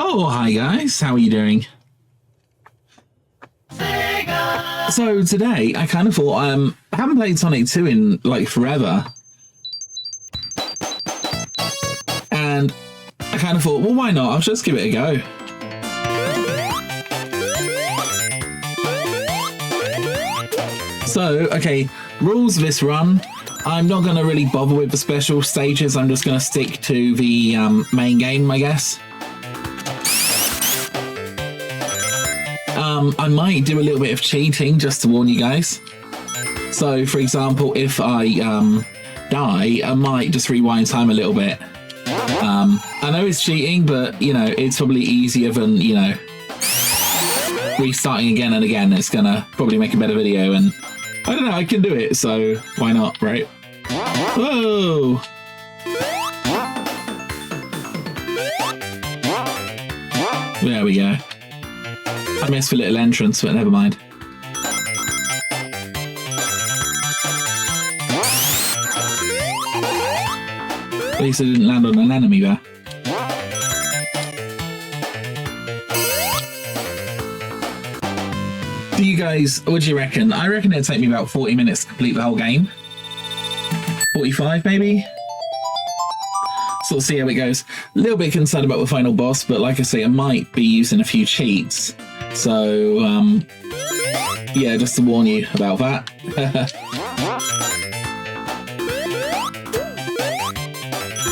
Oh, hi guys, how are you doing? Sega. So today, I kind of thought, I haven't played Sonic 2 in, like, forever. And I kind of thought, well, why not? I'll just give it a go. So, okay, rules of this run. I'm not going to really bother with the special stages. I'm just going to stick to the main game, I guess. I might do a little bit of cheating just to warn you guys. So, for example, if I die, I might just rewind time a little bit. I know it's cheating, but, you know, it's probably easier than, you know, restarting again and again. It's going to probably make a better video, and I don't know, I can do it, so why not, right? Whoa! There we go. I missed the little entrance, but never mind. At least I didn't land on an enemy there. Do you guys, what do you reckon? I reckon it'd take me about 40 minutes to complete the whole game. 45 maybe? Sort of see how it goes. A little bit concerned about the final boss, but like I say, I might be using a few cheats. So, yeah, just to warn you about that.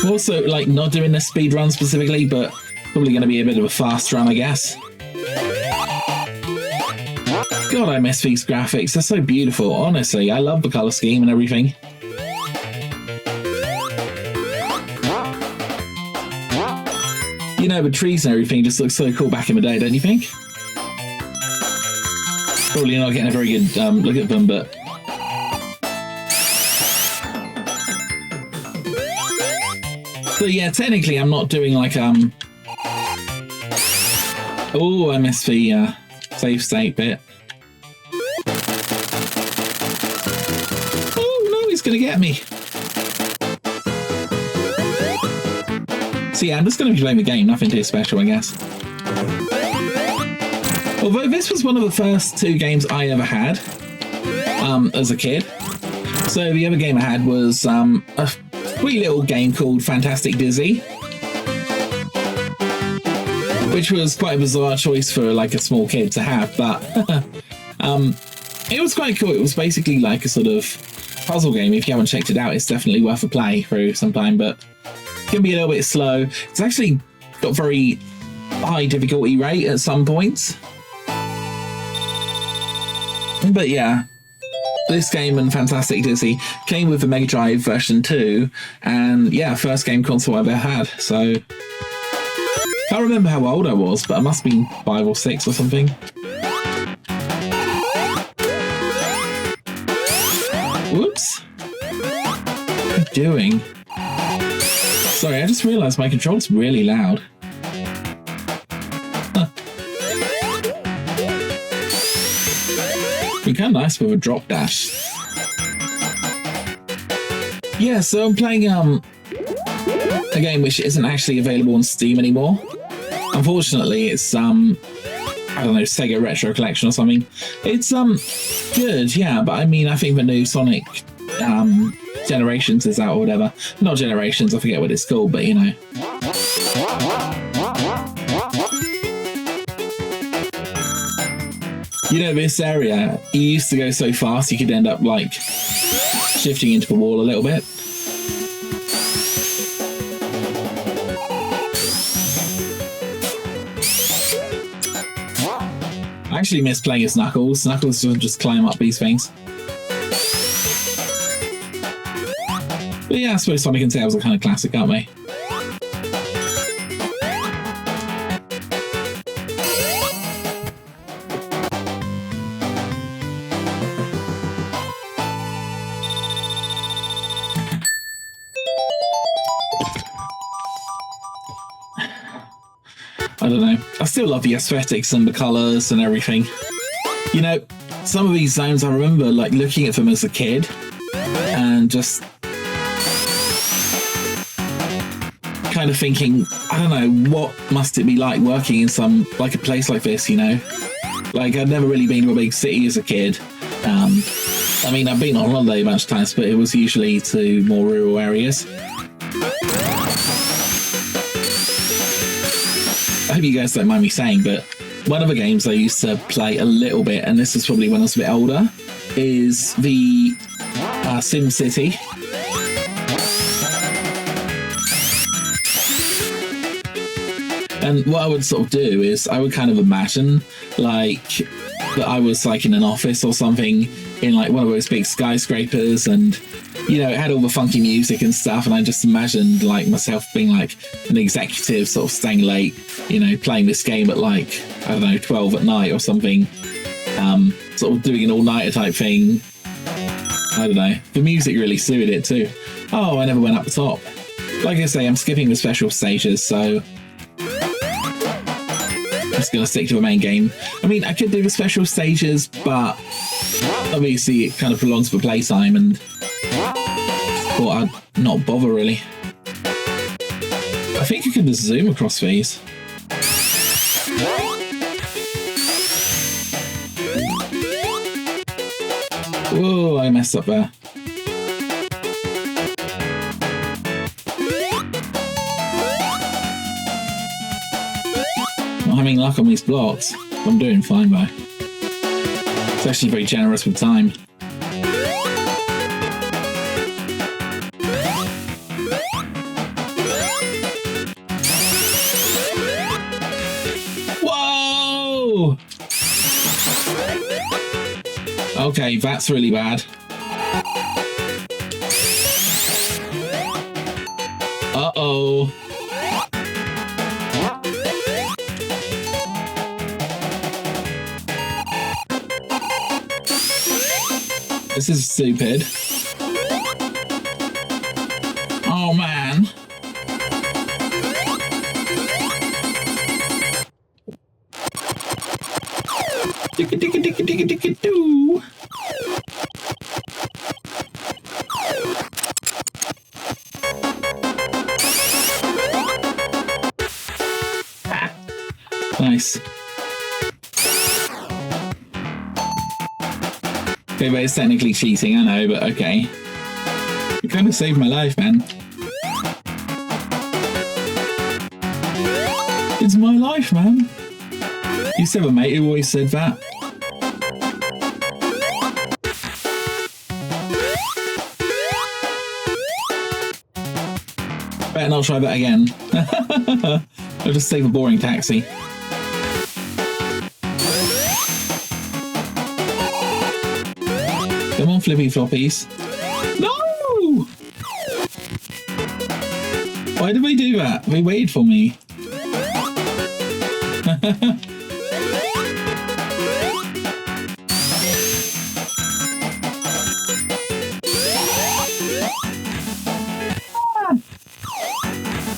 Also, like, not doing the speed run specifically, but probably going to be a bit of a fast run, I guess. God, I miss these graphics. They're so beautiful, honestly. I love the colour scheme and everything. You know, the trees and everything just look so cool back in the day, don't you think? Probably not getting a very good look at them, but... So yeah, technically I'm not doing like, Oh, I missed the save state bit. Oh no, he's gonna get me! So yeah, I'm just gonna be playing the game, nothing too special, I guess. Although this was one of the first two games I ever had as a kid. So the other game I had was a wee little game called Fantastic Dizzy, which was quite a bizarre choice for like a small kid to have, but it was quite cool. It was basically like a sort of puzzle game. If you haven't checked it out, it's definitely worth a play through sometime, but it can be a little bit slow. It's actually got very high difficulty rate at some points. But yeah, this game and Fantastic Dizzy came with the Mega Drive version 2, and yeah, first game console I've ever had, so... Can't remember how old I was, but I must have been 5 or 6 or something. Whoops! What am I doing? Sorry, I just realised my controller's really loud. Be kind of nice with a drop dash. Yeah, so I'm playing a game which isn't actually available on Steam anymore. Unfortunately, it's I don't know, Sega Retro Collection or something. It's good, yeah, but I mean, I think the new Sonic Generations is out or whatever. Not Generations, I forget what it's called, but you know. You know, this area, you used to go so fast you could end up, like, shifting into the wall a little bit. I actually miss playing as Knuckles. Knuckles doesn't just climb up these things. But yeah, I suppose Sonic and Tails are kind of classic, aren't they? I don't know. I still love the aesthetics and the colours and everything. You know, some of these zones, I remember like looking at them as a kid and just kind of thinking, I don't know, what must it be like working in a place like this, you know? Like, I'd never really been to a big city as a kid. I mean, I've been on holiday a bunch of times, but it was usually to more rural areas. I hope you guys don't mind me saying, but one of the games I used to play a little bit, and this was probably when I was a bit older, is the Sim City. And what I would sort of do is I would kind of imagine like that I was like in an office or something in like one of those big skyscrapers, and you know, it had all the funky music and stuff, and I just imagined like myself being like an executive, sort of staying late, you know, playing this game at like, I don't know, 12 at night or something, sort of doing an all-nighter type thing. I don't know. The music really suited it too. Oh, I never went up the top. Like I say, I'm skipping the special stages, so I'm just going to stick to the main game. I mean, I could do the special stages, but obviously it kind of prolongs the playtime, and thought I'd not bother really. I think you can just zoom across these. Whoa, I messed up there. Not having luck on these blocks. I'm doing fine though. It's actually very generous with time. Whoa! Okay, that's really bad. Uh-oh. This is stupid. Oh, man. Doo. Nice. Okay, but it's technically cheating, I know, but okay. You kind of saved my life, man. It's my life, man. You said a mate who always said that. Better not try that again. I'll just save a boring taxi. Come on, flippy floppies. No! Why did they do that? They waited for me.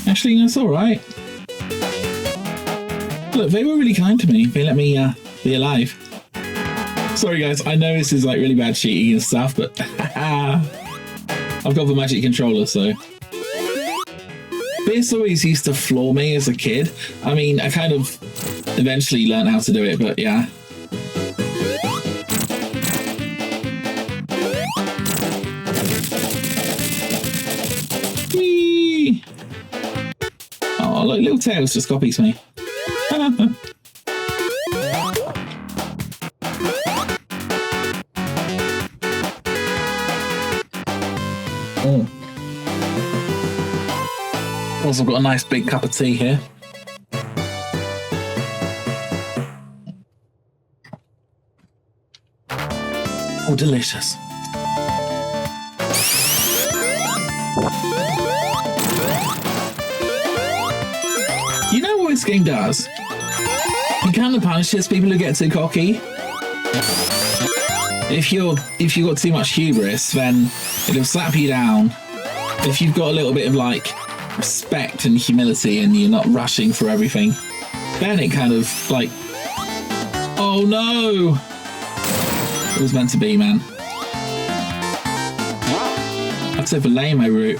Actually, that's all right. Look, they were really kind to me. They let me be alive. Sorry, guys. I know this is like really bad cheating and stuff, but I've got the magic controller, so. This always used to floor me as a kid. I mean, I kind of eventually learned how to do it, but yeah. Whee! Oh, look, little Tails just copies me. Oh. Also got a nice big cup of tea here. Oh, delicious. You know what this game does? It kind of punishes people who get too cocky. If you've got too much hubris, then it'll slap you down. If you've got a little bit of like respect and humility and you're not rushing for everything, then it kind of like, oh no, it was meant to be, man. I took the lame route.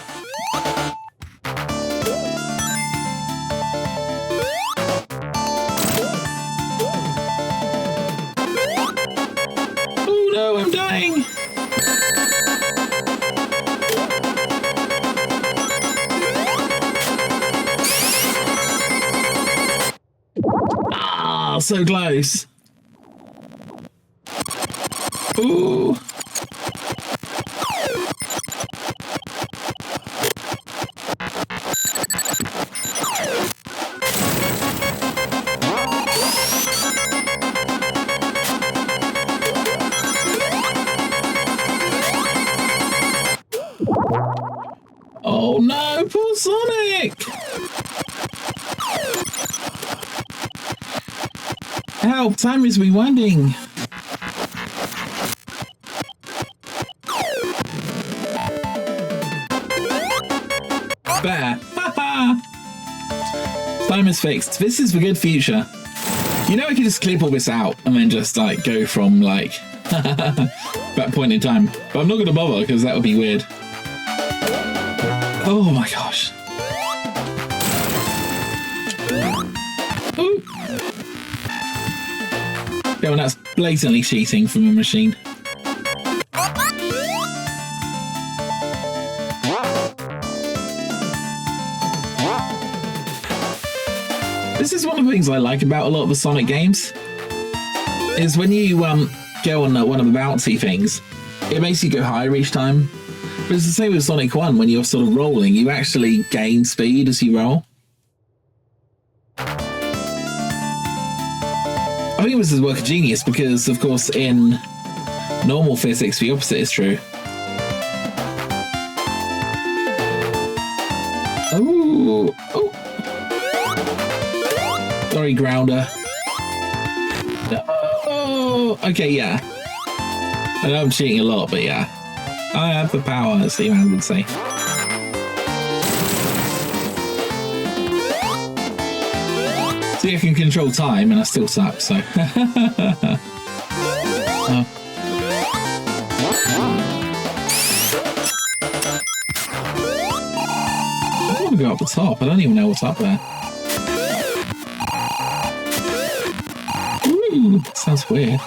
so close. Ooh. Oh no, poor Sonic! Help, time is rewinding. There. Haha! Time is fixed. This is the good future. You know, I could just clip all this out and then just like go from like that point in time. But I'm not going to bother because that would be weird. Oh my gosh. Ooh. Yeah, well, that's blatantly cheating from a machine. This is one of the things I like about a lot of the Sonic games, is when you go on one of the bouncy things, it makes you go higher each time. But it's the same with Sonic 1, when you're sort of rolling, you actually gain speed as you roll. I think this is work of genius because, of course, in normal physics, the opposite is true. Oh, oh. Sorry, grounder. Oh, okay, yeah. I know I'm cheating a lot, but yeah. I have the power, as the man would say. See, I can control time, and I still suck, so... I want to go up the top. I don't even know what's up there. Ooh, sounds weird.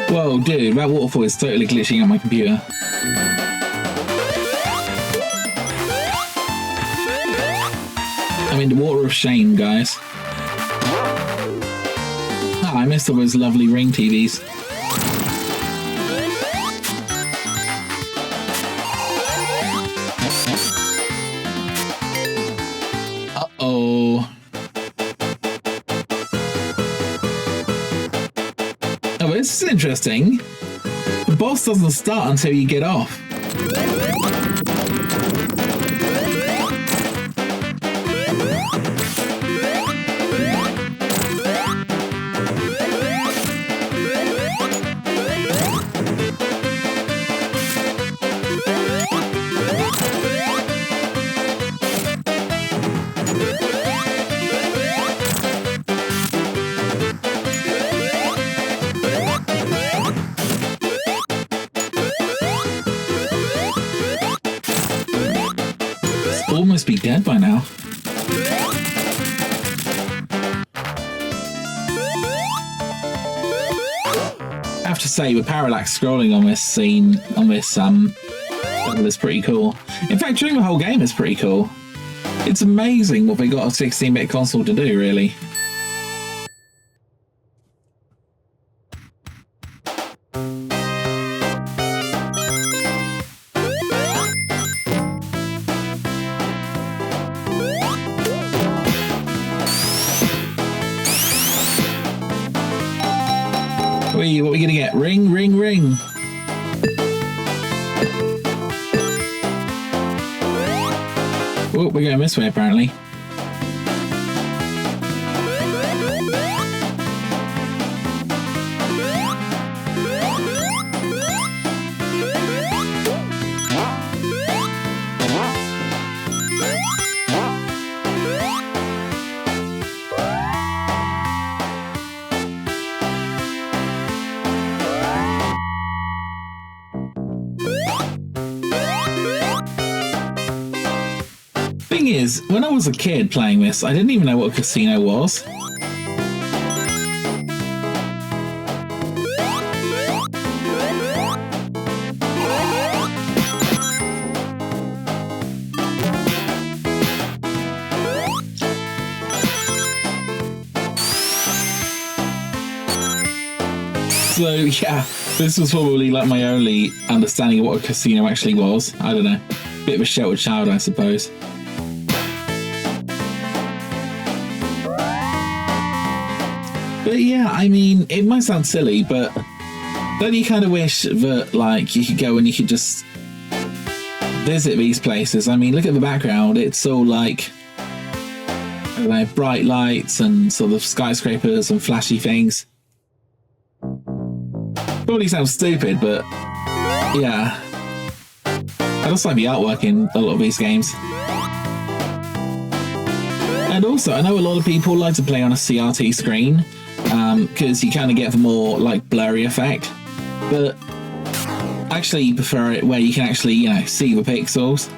Whoa, dude, that waterfall is totally glitching on my computer. I'm in the water of shame, guys. Ah, I missed all those lovely ring TVs. Uh-oh. Oh, this is interesting. The boss doesn't start until you get off. Must be dead by now. I have to say, the parallax scrolling on this scene, on this level is pretty cool. In fact, during the whole game is pretty cool. It's amazing what they got a 16-bit console to do, really. What are we gonna get? Ring, ring, ring. Oh, we're going this way apparently. Thing is, when I was a kid playing this, I didn't even know what a casino was. So yeah, this was probably like my only understanding of what a casino actually was. I don't know, bit of a sheltered child, I suppose. But yeah, I mean, it might sound silly, but don't you kind of wish that like you could go and you could just visit these places? I mean, look at the background. It's all like, I don't know, bright lights and sort of skyscrapers and flashy things. Probably sounds stupid, but yeah. I just like the artwork in a lot of these games. And also, I know a lot of people like to play on a CRT screen because you kind of get the more like blurry effect. But actually, you prefer it where you can actually, you know, see the pixels.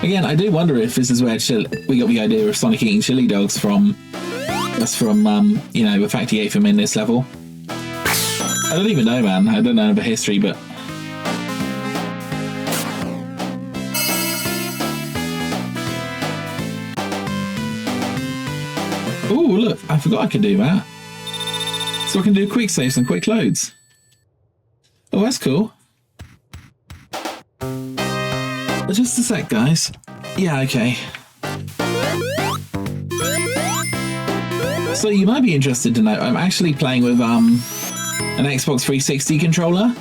Again, I do wonder if this is where we got the idea of Sonic eating chili dogs from. That's from, you know, the fact he ate them in this level. I don't even know, man. I don't know the history, but... Oh, look, I forgot I could do that. So I can do quick saves and quick loads. Oh, that's cool. Just a sec, guys. Yeah, okay. So you might be interested to know, I'm actually playing with an Xbox 360 controller.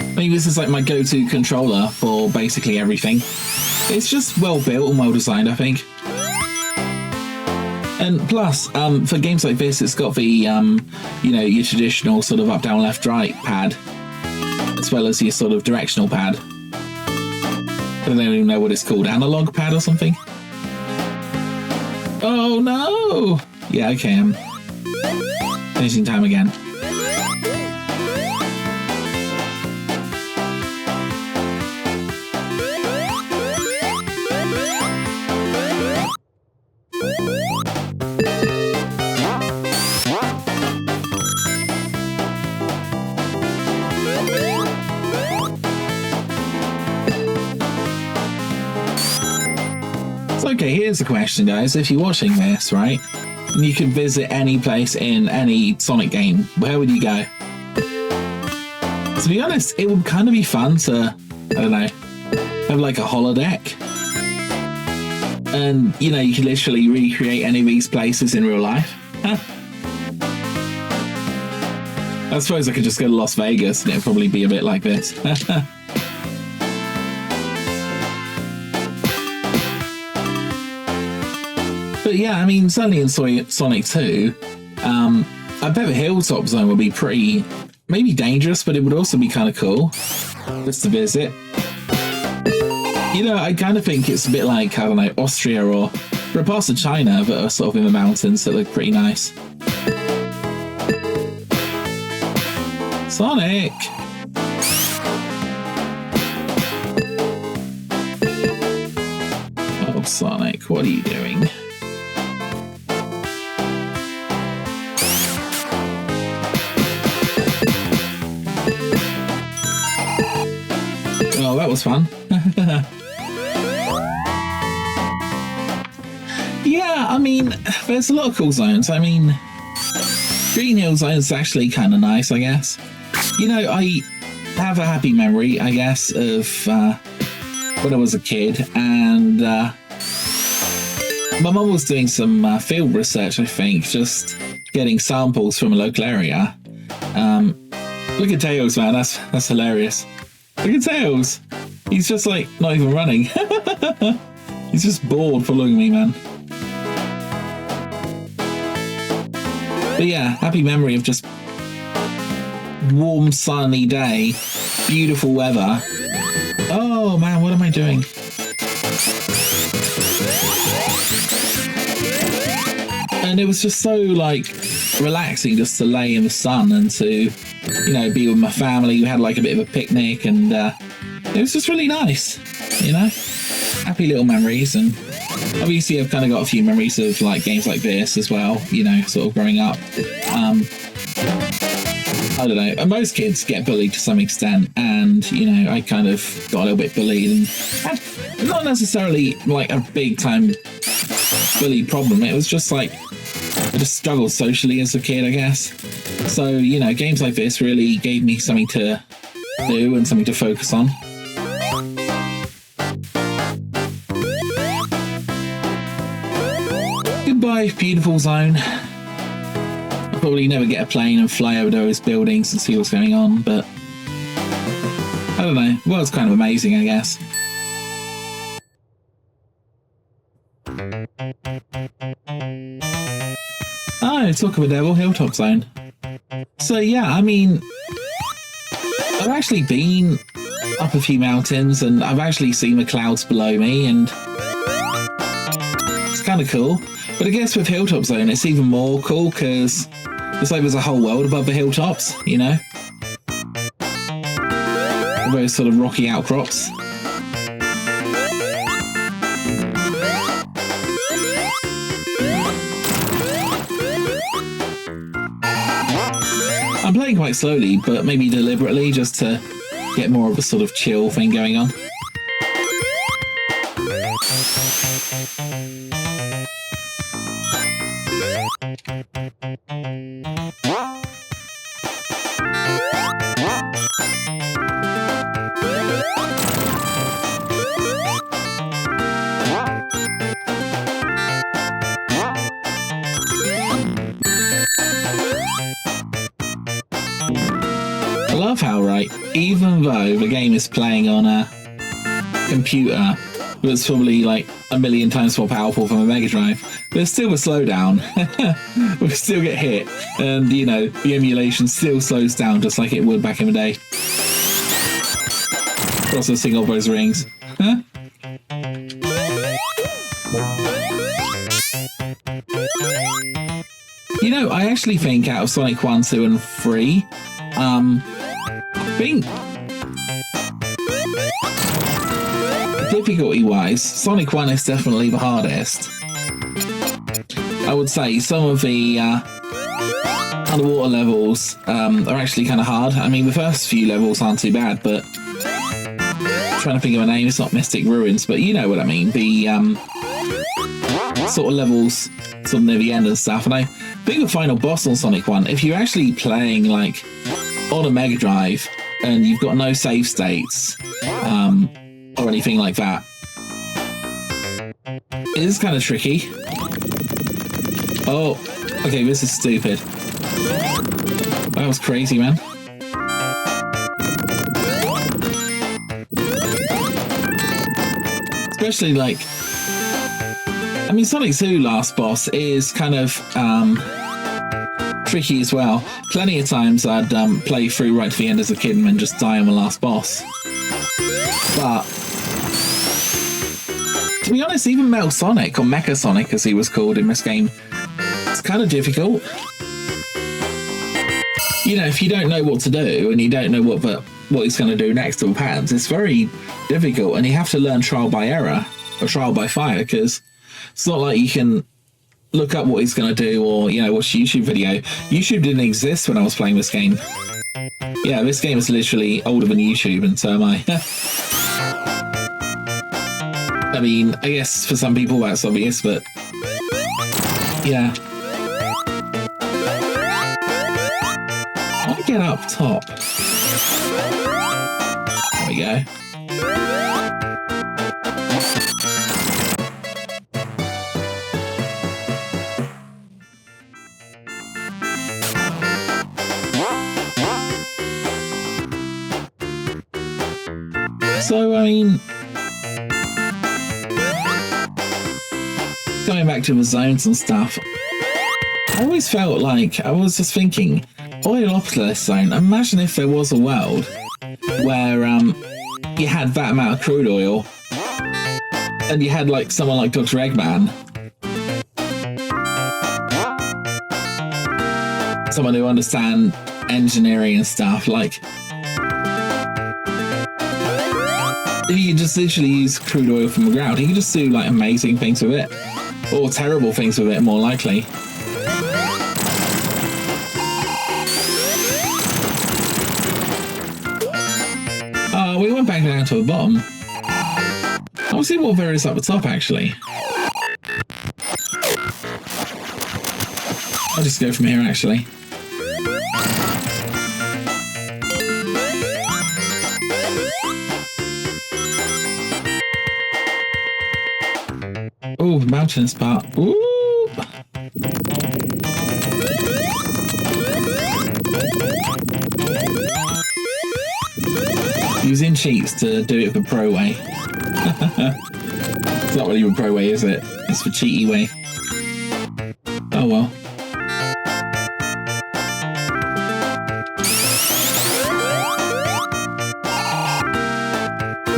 I mean, this is like my go-to controller for basically everything. It's just well built and well designed, I think. And plus, for games like this, it's got the, you know, your traditional sort of up, down, left, right pad, as well as your sort of directional pad. I don't even know what it's called, analog pad or something? Oh no! Yeah, okay, I'm finishing time again. Okay, here's the question, guys. If you're watching this, right, and you could visit any place in any Sonic game, where would you go? To be honest, it would kind of be fun to, I don't know, have like a holodeck. And, you know, you could literally recreate any of these places in real life. Huh. I suppose I could just go to Las Vegas and it'd probably be a bit like this. But yeah, I mean, certainly in Sonic 2, I bet the Hilltop Zone would be pretty, maybe dangerous, but it would also be kind of cool just to visit. You know, I kind of think it's a bit like, I don't know, Austria or parts of China that are sort of in the mountains that look pretty nice. Sonic! Oh, Sonic, what are you doing? Oh, that was fun. Yeah, I mean, there's a lot of cool zones. I mean, Green Hill Zone is actually kind of nice, I guess. You know, I have a happy memory, I guess, of when I was a kid, and my mum was doing some field research, I think, just getting samples from a local area. Look at Tails, man, that's hilarious. Look at Tails. He's just like not even running. He's just bored following me, man. But yeah, happy memory of just warm, sunny day, beautiful weather. Oh man, what am I doing? And it was just so like relaxing just to lay in the sun and to, you know, be with my family. We had like a bit of a picnic and it was just really nice, you know? Happy little memories. And obviously I've kind of got a few memories of like games like this as well, you know, sort of growing up. I don't know. Most kids get bullied to some extent, and you know, I kind of got a little bit bullied, and had not necessarily like a big time bully problem. It was just like I just struggled socially as a kid, I guess. So you know, games like this really gave me something to do and something to focus on. Goodbye, beautiful zone. I'll probably never get a plane and fly over those buildings and see what's going on, but I don't know. Well, it's kind of amazing, I guess. Oh, talk of a devil, hilltop zone. So yeah, I mean, I've actually been up a few mountains and I've actually seen the clouds below me, and it's kind of cool. But I guess with hilltop zone, it's even more cool because it's like there's a whole world above the hilltops, you know? Those sort of rocky outcrops. I'm playing quite slowly, but maybe deliberately, just to get more of a sort of chill thing going on. I love how, right, even though the game is playing on a computer that's probably like a million times more powerful from a Mega Drive, there's still a slowdown. We still get hit, and you know, the emulation still slows down just like it would back in the day. Processing all those rings. Huh? You know, I actually think out of Sonic 1, 2 and 3, I think difficulty-wise, Sonic 1 is definitely the hardest. I would say some of the underwater levels are actually kind of hard. I mean, the first few levels aren't too bad, but I'm trying to think of a name. It's not Mystic Ruins, but you know what I mean. The sort of levels sort of near the end and stuff. And I think the final boss on Sonic 1, if you're actually playing like on a Mega Drive and you've got no save states or anything like that, it is kind of tricky. Oh, okay, this is stupid. That was crazy, man. Especially like, I mean, Sonic 2 last boss is kind of tricky as well. Plenty of times I'd play through right to the end as a kid and then just die on the last boss. But to be honest, even Metal Sonic, or Mecha Sonic as he was called in this game, it's kind of difficult. You know, if you don't know what to do and you don't know what he's going to do next to the patterns, it's very difficult, and you have to learn trial by error or trial by fire, because it's not like you can look up what he's going to do or, you know, watch a YouTube video. YouTube didn't exist when I was playing this game. Yeah, this game is literally older than YouTube, and so am I. I mean, I guess for some people that's obvious, but yeah. I get up top. There we go. So, I mean, going back to the zones and stuff, I always felt like, I was just thinking, Oilopolis zone, imagine if there was a world where you had that amount of crude oil and you had like someone like Dr. Eggman, someone who understands engineering and stuff, like if you just literally use crude oil from the ground, you can just do like amazing things with it, or terrible things with it, more likely. Oh, we went back down to the bottom. I'll see what there is up the top, actually. I'll just go from here, actually. Oh, the mountainous part. Ooh! Using cheats to do it the pro way. It's not really the pro way, is it? It's the cheaty way. Oh well.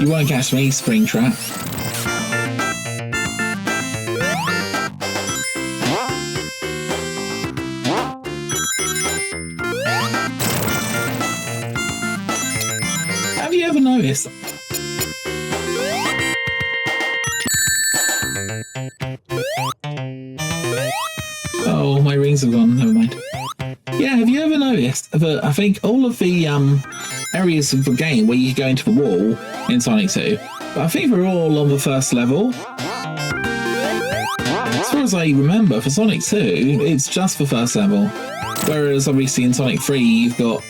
You won't catch me, Springtrap. Have you ever noticed? Oh, my rings have gone. Never mind. Yeah, have you ever noticed that I think all of the areas of the game where you go into the wall in Sonic 2, but I think they're all on the first level. As far as I remember, for Sonic 2, it's just the first level. Whereas obviously in Sonic 3, you've got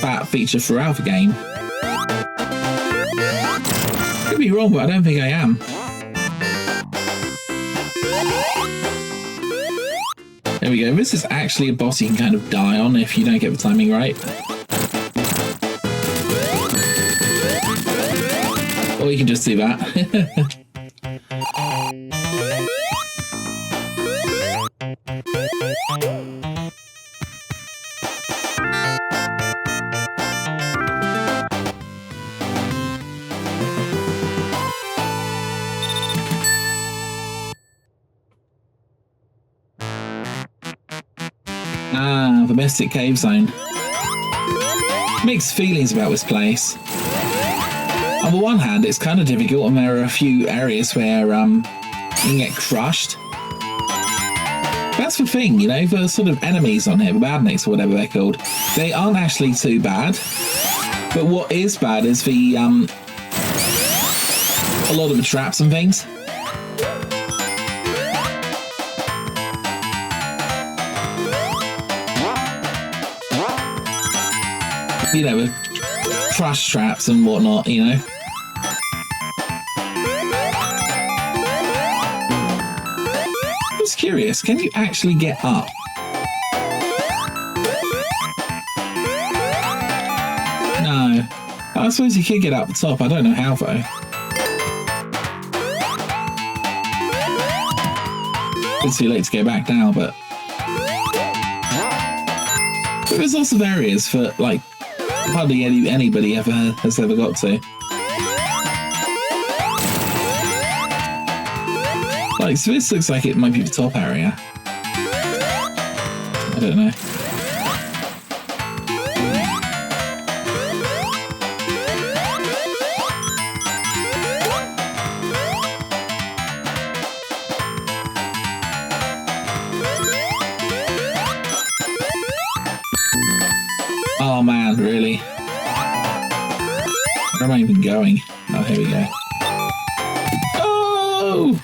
that feature throughout the game. Could be wrong, but I don't think I am. There we go. This is actually a boss you can kind of die on if you don't get the timing right. Or you can just do that. Ah, the Mystic Cave Zone. Mixed feelings about this place. On the one hand, it's kind of difficult, and there are a few areas where you can get crushed. That's the thing, you know, the sort of enemies on here, the badniks or whatever they're called, they aren't actually too bad. But what is bad is the a lot of the traps and things. You know, with crush traps and whatnot, you know. I was curious, can you actually get up? No. I suppose you could get up the top, I don't know how though. It's too late to go back now, but there's lots of areas for, like, hardly anybody has ever got to. Like, so this looks like it might be the top area. I don't know. Oh man, really? Where am I even going? Oh, here we go. Oh!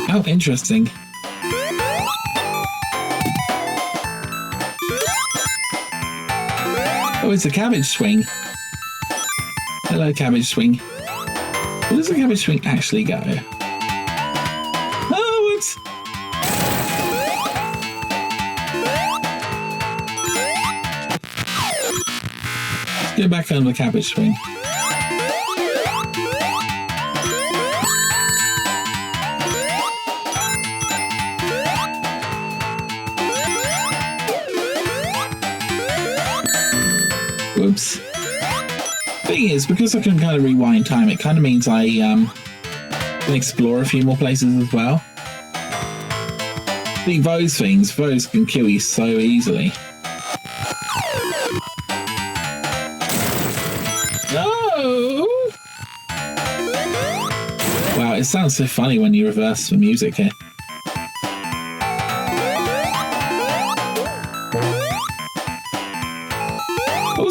How interesting. Oh, it's a cabbage swing. Hello, cabbage swing. Where does the cabbage swing actually go? Oh, it's... Go back on the cabbage swing. Whoops. Thing is, because I can kind of rewind time, it kind of means I can explore a few more places as well. I think those can kill you so easily. No! Wow, it sounds so funny when you reverse the music here.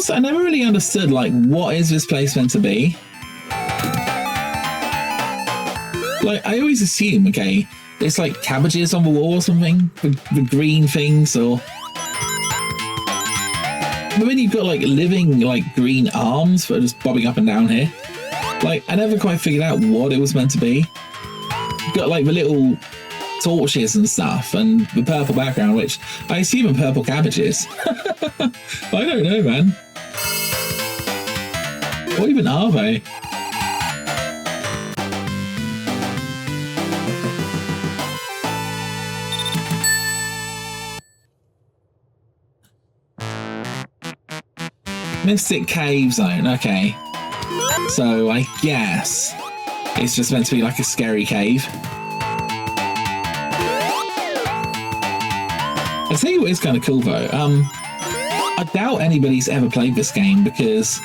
also, I never really understood, like, what is this place meant to be? Like, I always assume, okay, it's like cabbages on the wall or something, the green things, or... But then you've got, like, living, like, green arms that are just bobbing up and down here. Like, I never quite figured out what it was meant to be. You've got, like, the little torches and stuff, and the purple background, which I assume are purple cabbages. I don't know, man. What even are they? Mystic Cave Zone, okay. So I guess it's just meant to be like a scary cave. I'll tell you what is kind of cool though. I doubt anybody's ever played this game because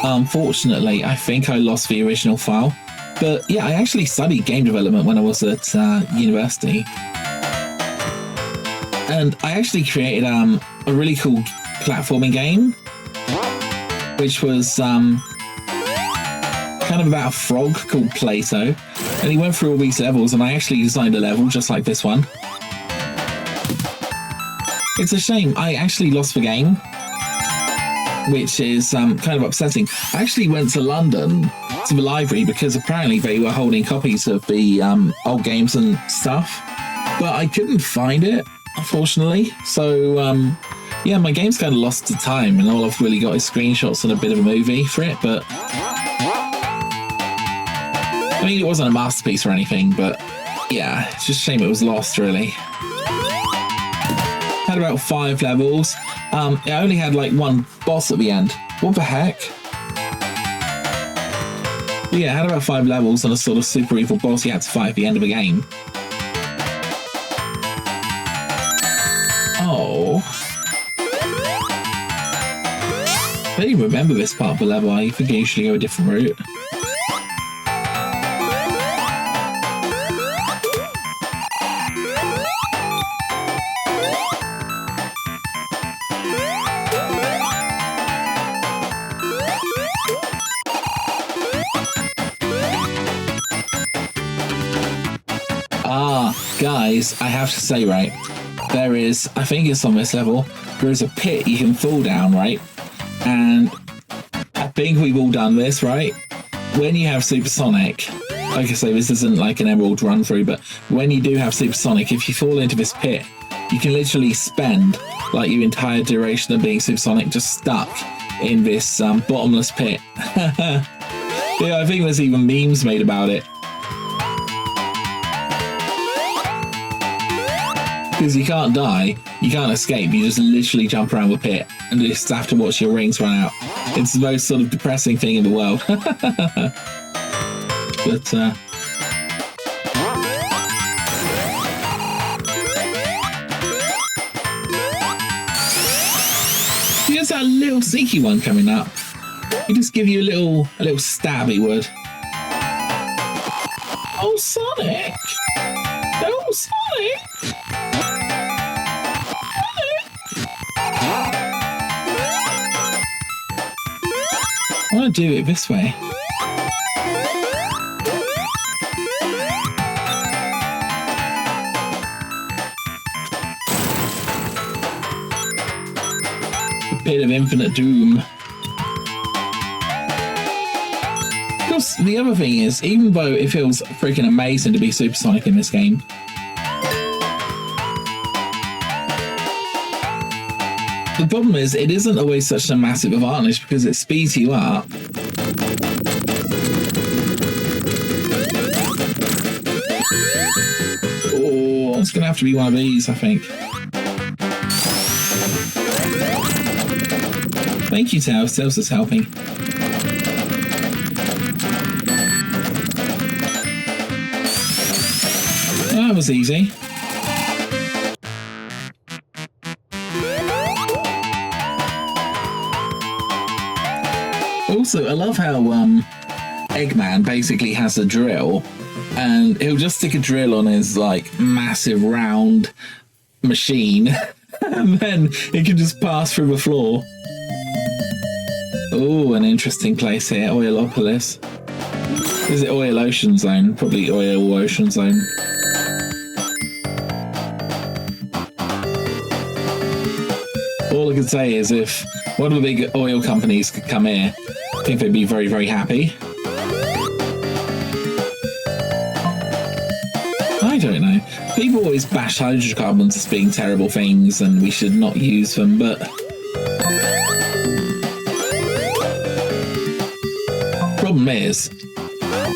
unfortunately I think I lost the original file. But yeah, I actually studied game development when I was at university. And I actually created a really cool platforming game, which was kind of about a frog called Plato. And he went through all these levels, and I actually designed a level just like this one. It's a shame I actually lost the game, which is kind of upsetting. I actually went to London to the library because apparently they were holding copies of the old games and stuff, but I couldn't find it, unfortunately. So yeah, my game's kind of lost to time, and all I've really got is screenshots and a bit of a movie for it, but I mean, it wasn't a masterpiece or anything, but yeah, it's just a shame it was lost, really. Had about 5 levels. It only had like one boss at the end. What the heck? But yeah, it had about 5 levels and a sort of super evil boss you had to fight at the end of the game. Oh. I don't even remember this part of the level. I think I usually go a different route. Guys, I have to say, right, there is, I think it's on this level, there is a pit you can fall down, right? And I think we've all done this, right? When you have supersonic, like I say, this isn't like an emerald run through, but when you do have supersonic, if you fall into this pit, you can literally spend like your entire duration of being supersonic just stuck in this bottomless pit. Yeah, I think there's even memes made about it. Because you can't die, you can't escape, you just literally jump around the pit and just have to watch your rings run out. It's the most sort of depressing thing in the world. But, here's that little sneaky one coming up. He just give you a little stab, he would. Oh, Sonic! Oh, Sonic! I want to do it this way. The pit of infinite doom. Of course, the other thing is, even though it feels freaking amazing to be supersonic in this game, the problem is, it isn't always such a massive advantage because it speeds you up. Oh, it's going to have to be one of these, I think. Thank you, Tails. Tails is helping. That was easy. Also, I love how Eggman basically has a drill, and he'll just stick a drill on his like massive round machine, and then it can just pass through the floor. Oh, an interesting place here, Oilopolis. Is it Oil Ocean Zone? Probably Oil Ocean Zone. All I can say is if one of the big oil companies could come here, I think they'd be very, very happy. I don't know. People always bash hydrocarbons as being terrible things and we should not use them, but problem is,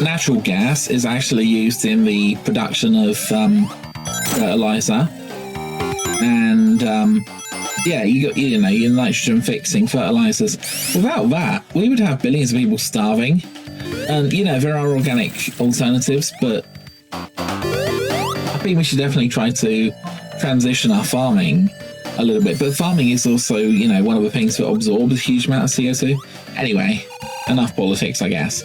natural gas is actually used in the production of fertilizer, and yeah, you got your nitrogen fixing fertilizers. Without that, we would have billions of people starving. And there are organic alternatives, but I think we should definitely try to transition our farming a little bit. But farming is also, one of the things that absorbs a huge amount of CO2. Anyway, enough politics, I guess.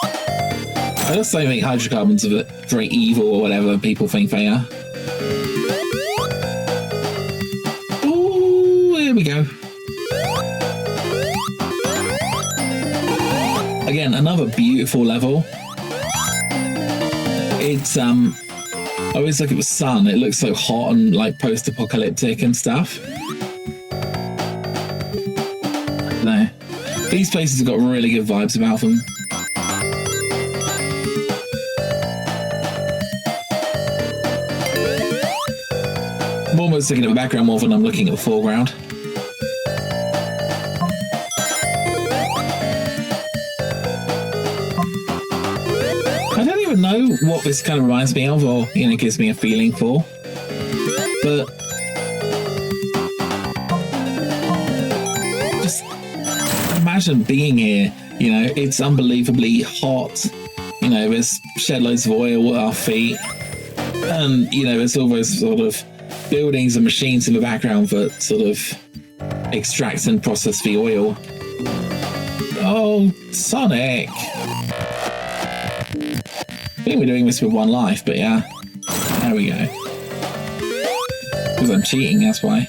I just don't think hydrocarbons are very evil or whatever people think they are. Oh, here we go. Again, another beautiful level. It's I always look at the sun. It looks so hot and like post-apocalyptic and stuff. No, these places have got really good vibes about them. I'm almost looking at the background more than I'm looking at the foreground. I don't even know what this kind of reminds me of or, gives me a feeling for. But just imagine being here, it's unbelievably hot. There's shed loads of oil at our feet. And, there's all those sort of buildings and machines in the background that sort of extract and process the oil. Oh, Sonic! I think we're doing this with one life, but yeah. There we go. Because I'm cheating, that's why.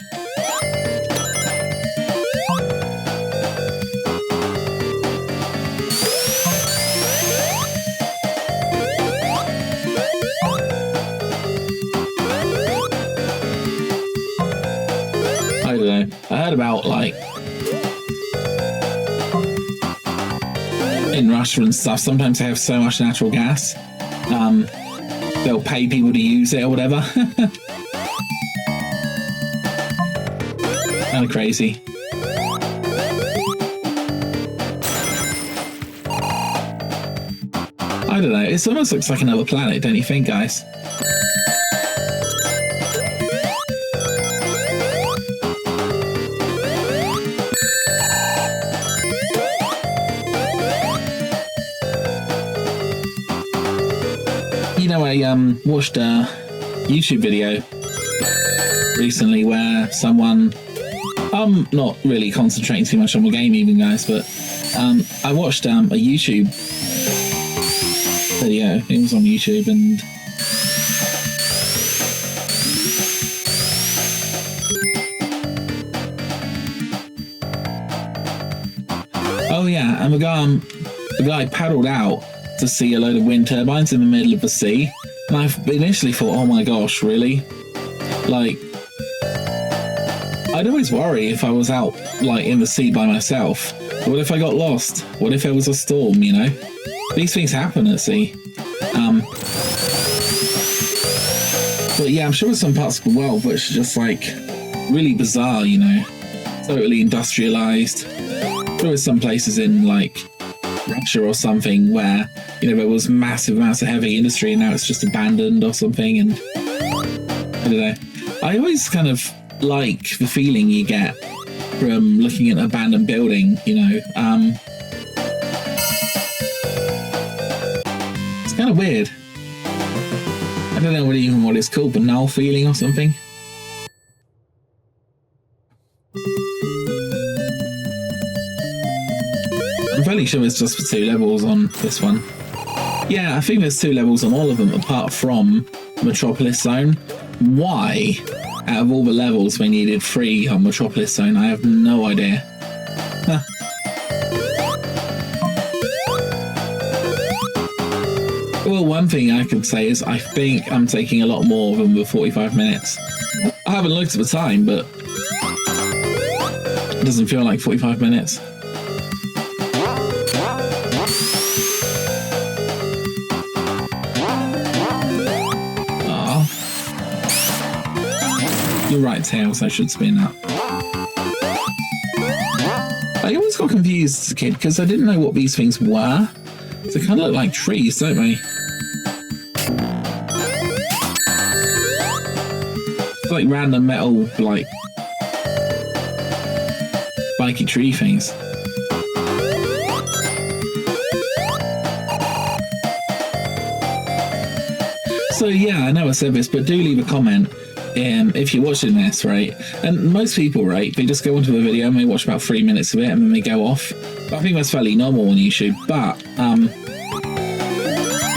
I don't know. I heard about, in Russia and stuff, sometimes they have so much natural gas. They'll pay people to use it or whatever. Kind of crazy. I don't know. It almost looks like another planet, don't you think, guys? I watched a YouTube video recently where someone, I'm not really concentrating too much on the game even, guys, but I watched a YouTube video. It was on YouTube, and oh yeah, and the guy paddled out to see a load of wind turbines in the middle of the sea, and I initially thought, oh my gosh, really? I'd always worry if I was out in the sea by myself. What if I got lost? What if there was a storm? These things happen at sea. But yeah, I'm sure there's some parts of the world which are just really bizarre, totally industrialized. There were some places in Russia or something where there was massive amounts of heavy industry and now it's just abandoned or something, and I don't know. I always kind of like the feeling you get from looking at an abandoned building, it's kind of weird. I don't know what it's called, the null feeling or something. I'm fairly sure it's just for 2 levels on this one. Yeah, I think there's 2 levels on all of them apart from Metropolis Zone. Why, out of all the levels, we needed 3 on Metropolis Zone? I have no idea. Well, one thing I could say is I think I'm taking a lot more than the 45 minutes. I haven't looked at the time, but it doesn't feel like 45 minutes. You're right, Tails, I should spin that. I always got confused as a kid because I didn't know what these things were. They kind of look like trees, don't they? It's like random metal, like, spiky tree things. So yeah, I know I said this, but do leave a comment. If you're watching this, right, and most people, right, they just go onto a video and they watch about 3 minutes of it and then they go off. But I think that's fairly normal on YouTube. But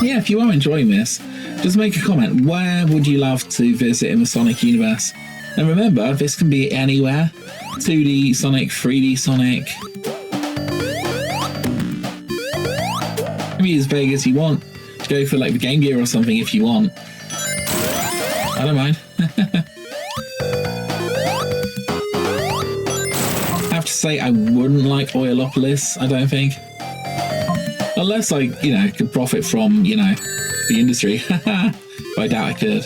yeah, if you are enjoying this, just make a comment. Where would you love to visit in the Sonic universe? And remember, this can be anywhere. 2D Sonic, 3D Sonic. Maybe as big as you want. Go for like the Game Gear or something if you want. I don't mind. I have to say I wouldn't like Oilopolis, I don't think. Unless I, could profit from, the industry. But I doubt I could.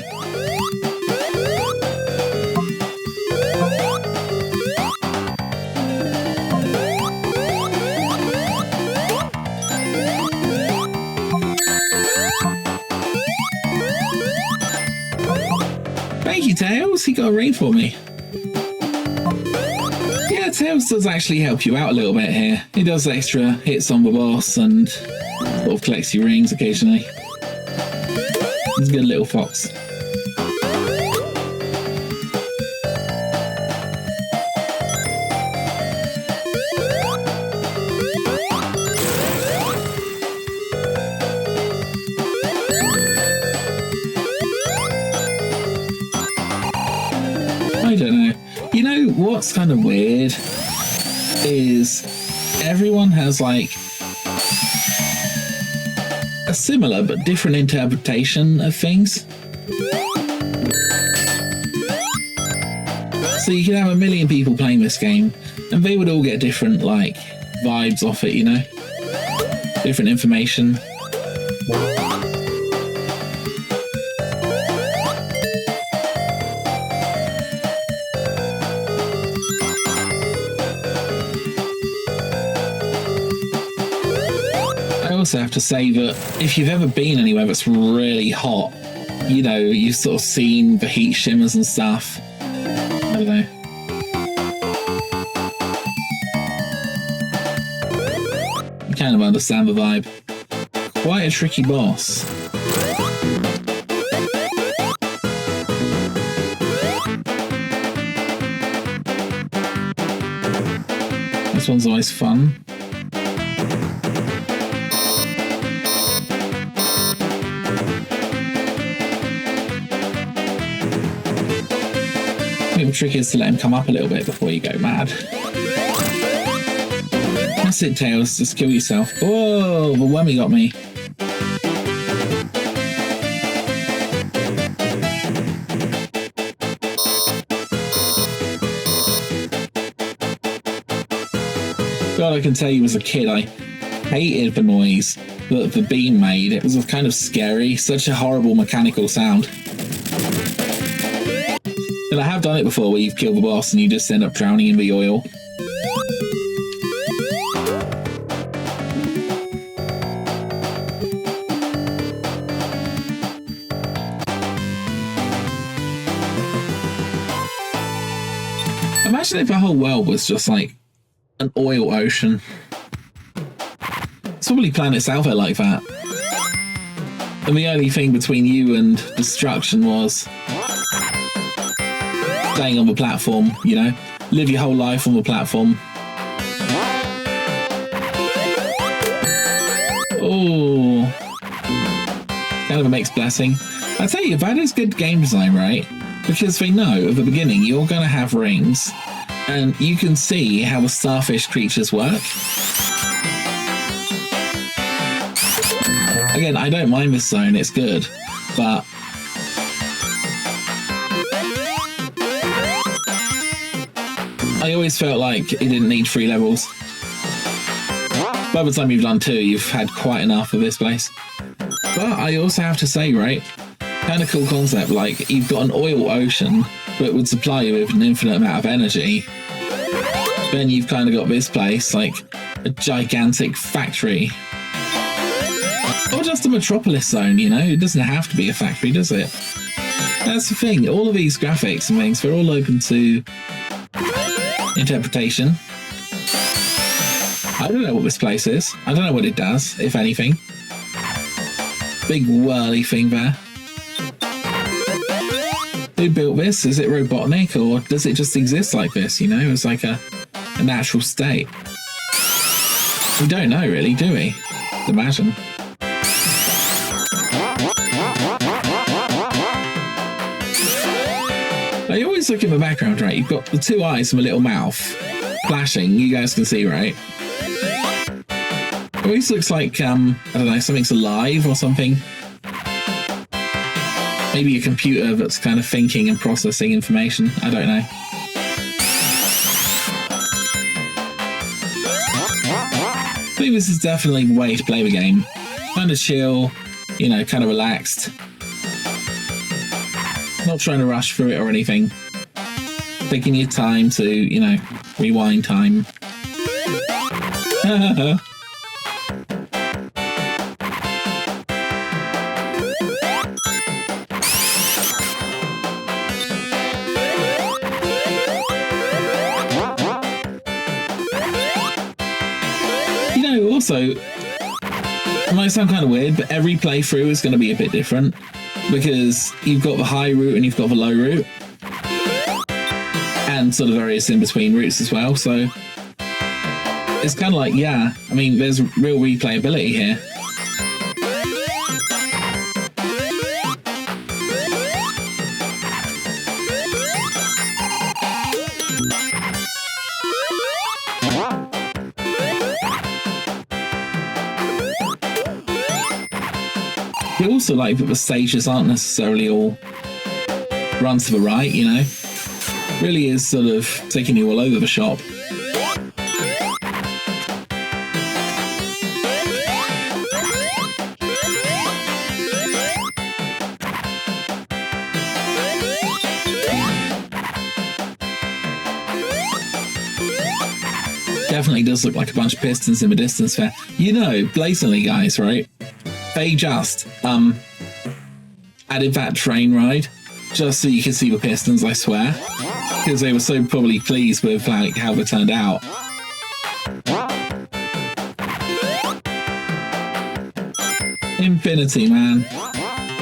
Thank you, Tails. He got a ring for me. Yeah, Tails does actually help you out a little bit here. He does extra hits on the boss and sort of collects your rings occasionally. He's a good little fox. I don't know. You know what's kind of weird is everyone has like a similar but different interpretation of things. So you can have a million people playing this game and they would all get different like vibes off it, different information. I also have to say that if you've ever been anywhere that's really hot, you've sort of seen the heat shimmers and stuff. I don't know. You kind of understand the vibe. Quite a tricky boss. This one's always fun. The trick is to let him come up a little bit before you go mad. That's it, Tails. Just kill yourself. Whoa, the whammy got me. God, I can tell you as a kid, I hated the noise that the beam made. It was kind of scary. Such a horrible mechanical sound. And I have done it before where you've killed the boss and you just end up drowning in the oil. Imagine if the whole world was just like an oil ocean. It's probably planets out there like that. And the only thing between you and destruction was staying on the platform, live your whole life on the platform. Oh, kind of a mixed blessing. I tell you, that is good game design, right? Because they know at the beginning you're going to have rings, and you can see how the starfish creatures work. Again, I don't mind this zone, it's good, but I always felt like it didn't need 3 levels. By the time you've done 2, you've had quite enough of this place. But I also have to say, right, kind of cool concept, like you've got an oil ocean that would supply you with an infinite amount of energy. Then you've kind of got this place, like a gigantic factory. Or just a metropolis zone, you know? It doesn't have to be a factory, does it? That's the thing, all of these graphics and things, they're all open to interpretation. I don't know what this place is. I don't know what it does, if anything. Big whirly thing there. Who built this? Is it Robotnik, or does it just exist like this, you know? It's like a natural state. We don't know, really, do we? Imagine. I always look in the background, right? You've got the 2 eyes and a little mouth flashing. You guys can see, right? It always looks like, I don't know, something's alive or something. Maybe a computer that's kind of thinking and processing information. I don't know. I think this is definitely the way to play the game. Kind of chill, you know, kind of relaxed. Not trying to rush through it or anything. Taking your time to, you know, rewind time. You know, also, it might sound kind of weird, but every playthrough is going to be a bit different. Because you've got the high route and you've got the low route. And sort of various in-between routes as well, so it's kind of like, yeah, I mean, there's real replayability here. I also like that the stages aren't necessarily all run to the right, you know? Really is sort of taking you all over the shop. Definitely does look like a bunch of pistons in the distance there. You know, blatantly, guys, right? They just added that train ride just so you can see the pistons, I swear. Because they were so probably pleased with like how they turned out. Infinity, man.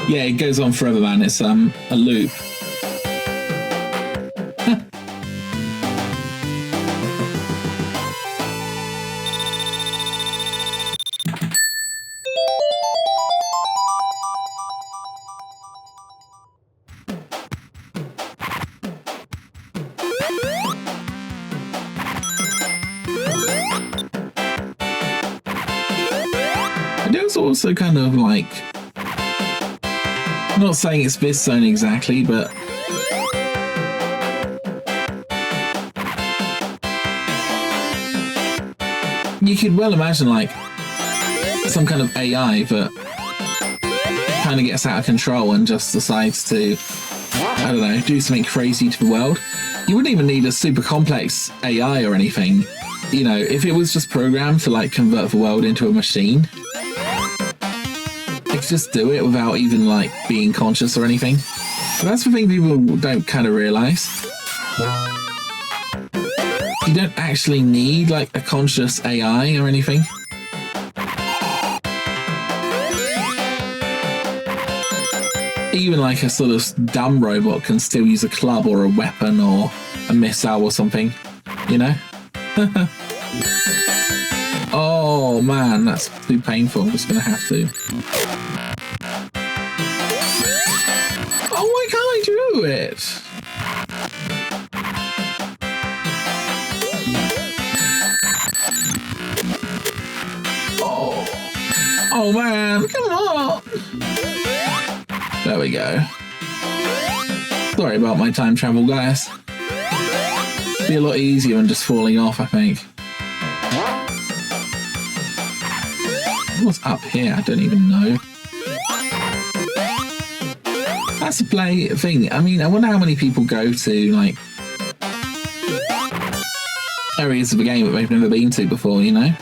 Yeah, it goes on forever, man. It's a loop. There's also kind of like, I'm not saying it's this zone exactly, but you could well imagine like some kind of AI that kind of gets out of control and just decides to, I don't know, do something crazy to the world. You wouldn't even need a super complex AI or anything. You know, if it was just programmed to like convert the world into a machine, it could just do it without even like being conscious or anything. But that's the thing people don't kind of realize. You don't actually need like a conscious AI or anything. Even like a sort of dumb robot can still use a club or a weapon or a missile or something, you know? Oh man, that's too painful. I'm just gonna have to. Oh, why can't I do it? Oh Oh man, come on. There we go. Sorry about my time travel, guys. Be a lot easier than just falling off, I think. What's up here? I don't even know. That's a play thing. I mean, I wonder how many people go to, like, areas of the game that they've never been to before, you know?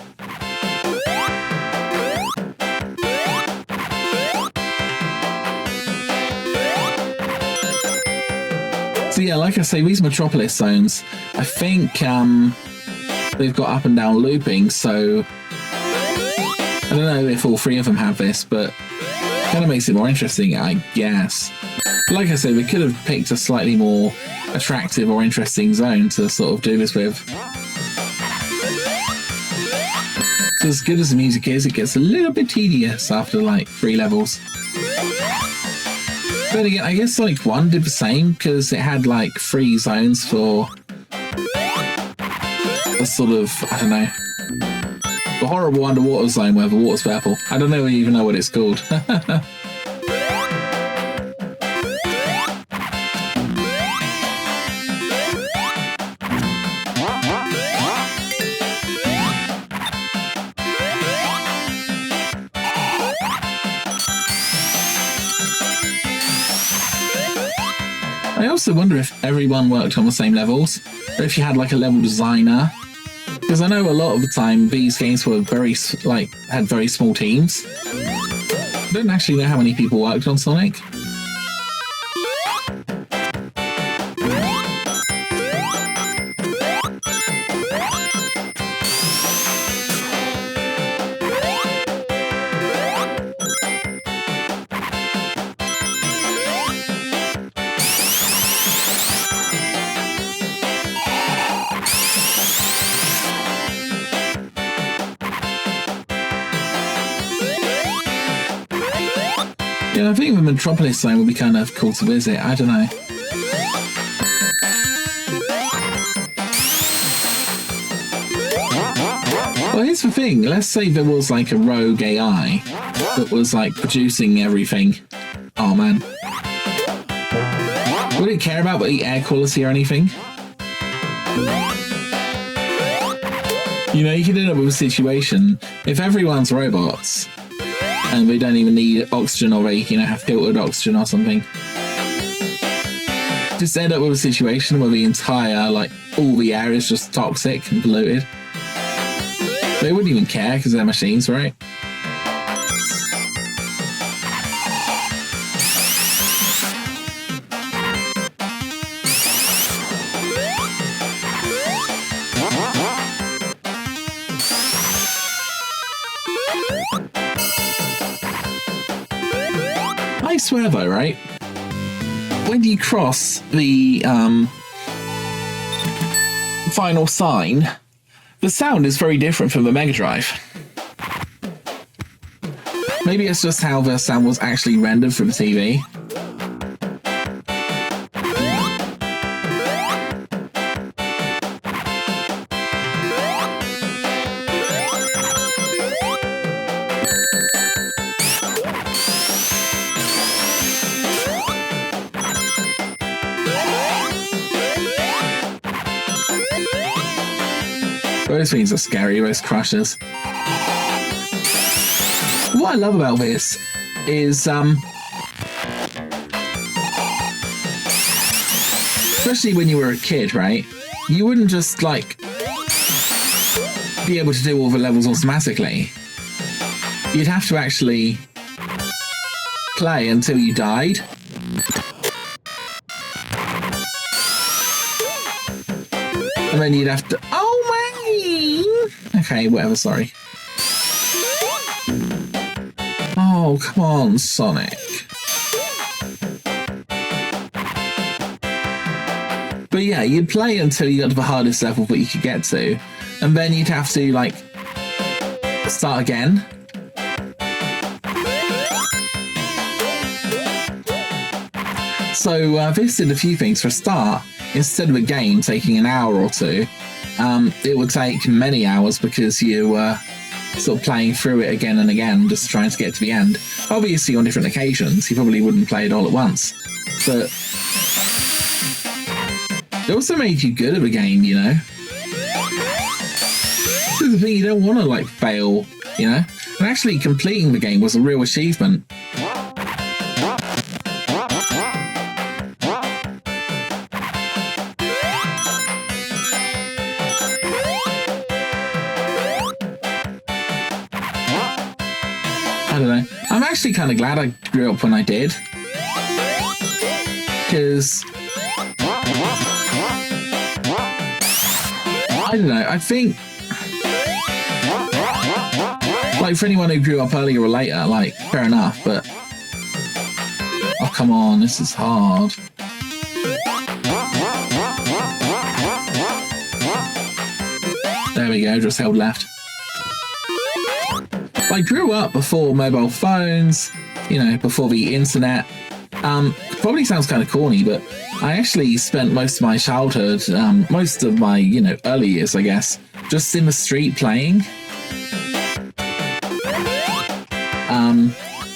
So yeah, like I say, these Metropolis zones, I think they've got up and down looping, so I don't know if all three of them have this, but it kind of makes it more interesting, I guess. But like I say, we could have picked a slightly more attractive or interesting zone to sort of do this with. So as good as the music is, it gets a little bit tedious after like 3 levels. But again, I guess Sonic 1 did the same, because it had like 3 zones for a sort of, I don't know, the horrible underwater zone where the water's purple. I don't even know what it's called. I also wonder if everyone worked on the same levels, or if you had like a level designer. Because I know a lot of the time these games were had very small teams. I don't actually know how many people worked on Sonic. Yeah, I think the Metropolis zone would be kind of cool to visit. I don't know. Well, here's the thing. Let's say there was like a rogue AI that was like producing everything. Oh man. Would it care about the air quality or anything? You know, you could end up with a situation if everyone's robots and they don't even need oxygen, or they, you know, have filtered oxygen or something. Just end up with a situation where the entire, like, all the air is just toxic and polluted. They wouldn't even care because they're machines, right? I swear though, right? When you cross the final sign, the sound is very different from the Mega Drive. Maybe it's just how the sound was actually rendered for the TV. Those things are scary, those crushers. What I love about this is, especially when you were a kid, right? You wouldn't just, like, be able to do all the levels automatically. You'd have to actually play until you died. And then you'd have to... Okay, whatever, sorry. Oh, come on, Sonic. But yeah, you'd play until you got to the hardest level that you could get to, and then you'd have to, like, start again. So this did a few things. For a start, instead of a game taking an hour or two, it would take many hours because you sort of playing through it again and again, just trying to get to the end. Obviously, on different occasions, he probably wouldn't play it all at once, but it also made you good at the game, you know? This is the thing, you don't want to, like, fail, you know? And actually completing the game was a real achievement. I don't know. I'm actually kind of glad I grew up when I did. Because I don't know, I think, like, for anyone who grew up earlier or later, like, fair enough, but oh, come on, this is hard. There we go, just held left. I grew up before mobile phones, you know, before the internet. Probably sounds kind of corny, but I actually spent most of my childhood, most of my, you know, early years, I guess, just in the street playing.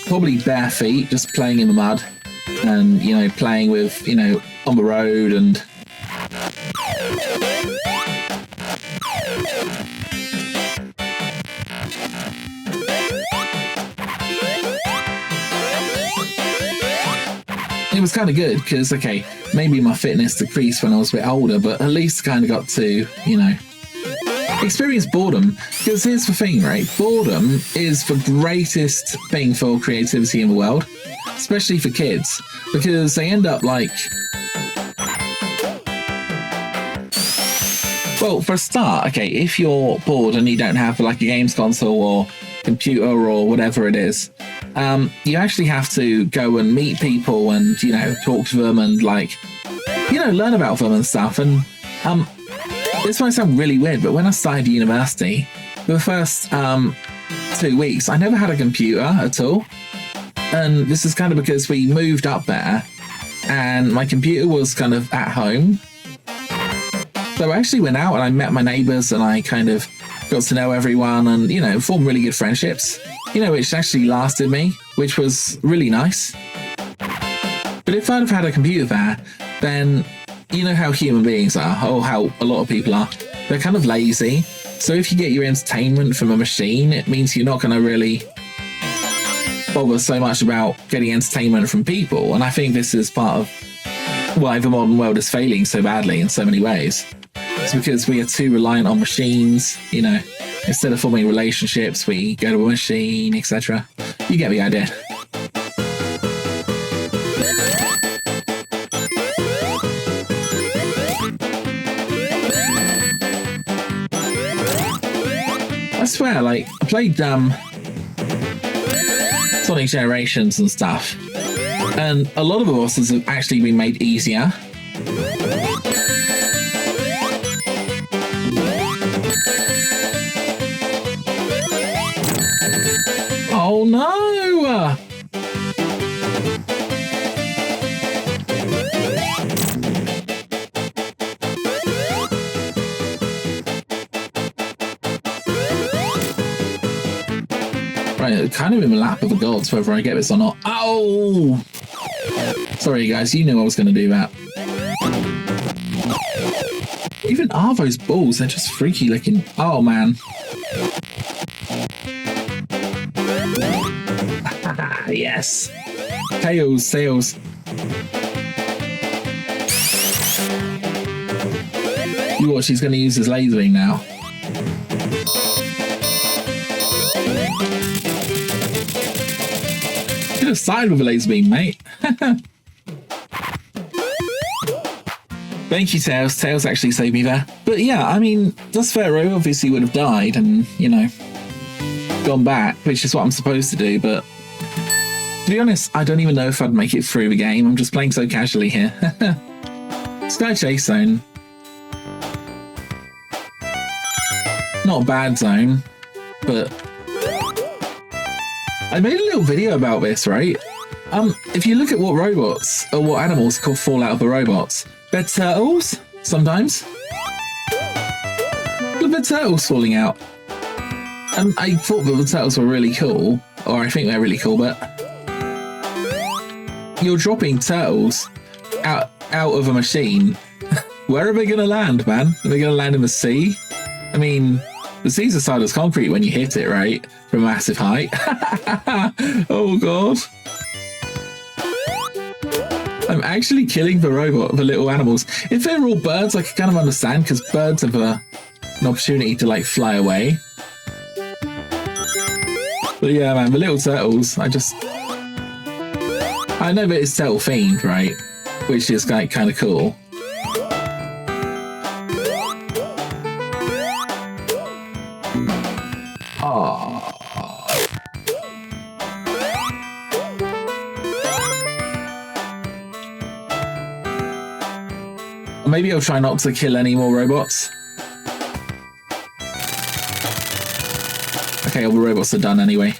Probably bare feet, just playing in the mud, and, you know, playing with, you know, on the road and... It was kind of good because, okay, maybe my fitness decreased when I was a bit older, but at least I kind of got to, you know, experience boredom. Because here's the thing, right? Boredom is the greatest thing for creativity in the world, especially for kids, because they end up like... Well, for a start, okay, if you're bored and you don't have like a games console or computer or whatever it is, you actually have to go and meet people and, you know, talk to them and, like, you know, learn about them and stuff. And this might sound really weird, but when I started university, for the first 2 weeks, I never had a computer at all. And this is kind of because we moved up there and my computer was kind of at home. So I actually went out and I met my neighbours and I kind of got to know everyone and, you know, formed really good friendships, you know, which actually lasted me, which was really nice. But if I'd have had a computer there, then you know how human beings are, or how a lot of people are. They're kind of lazy. So if you get your entertainment from a machine, it means you're not going to really bother so much about getting entertainment from people. And I think this is part of why the modern world is failing so badly in so many ways. It's because we are too reliant on machines, you know. Instead of forming relationships, we go to a machine, etc. You get the idea. I swear, like, I played Sonic Generations and stuff, and a lot of the bosses have actually been made easier. Oh no! Right, kind of in the lap of the gods, whether I get this or not. Oh! Sorry guys, you knew I was going to do that. Even are those balls? They're just freaky looking. Oh man. Yes. Tails. You watch, he's going to use his laser beam now. Could have started with a laser beam, mate. Thank you, Tails. Tails actually saved me there. But yeah, I mean, Pharaoh obviously would have died and, you know, gone back, which is what I'm supposed to do, but to be honest, I don't even know if I'd make it through the game. I'm just playing so casually here. Sky Chase Zone. Not a bad zone, but I made a little video about this, right? If you look at what robots, or what animals fall out of the robots, they're turtles, sometimes. Look at the turtles falling out. I thought that the turtles were really cool, or I think they're really cool, but you're dropping turtles out of a machine. Where are they going to land, man? Are they going to land in the sea? I mean, the sea's as solid as concrete when you hit it, right? From a massive height. Oh, God. I'm actually killing the little animals. If they're all birds, I can kind of understand, because birds have an opportunity to, like, fly away. But yeah, man, the little turtles, I know that it's turtle themed, right? Which is, like, kind of cool. Maybe I'll try not to kill any more robots. Okay, all the robots are done anyway.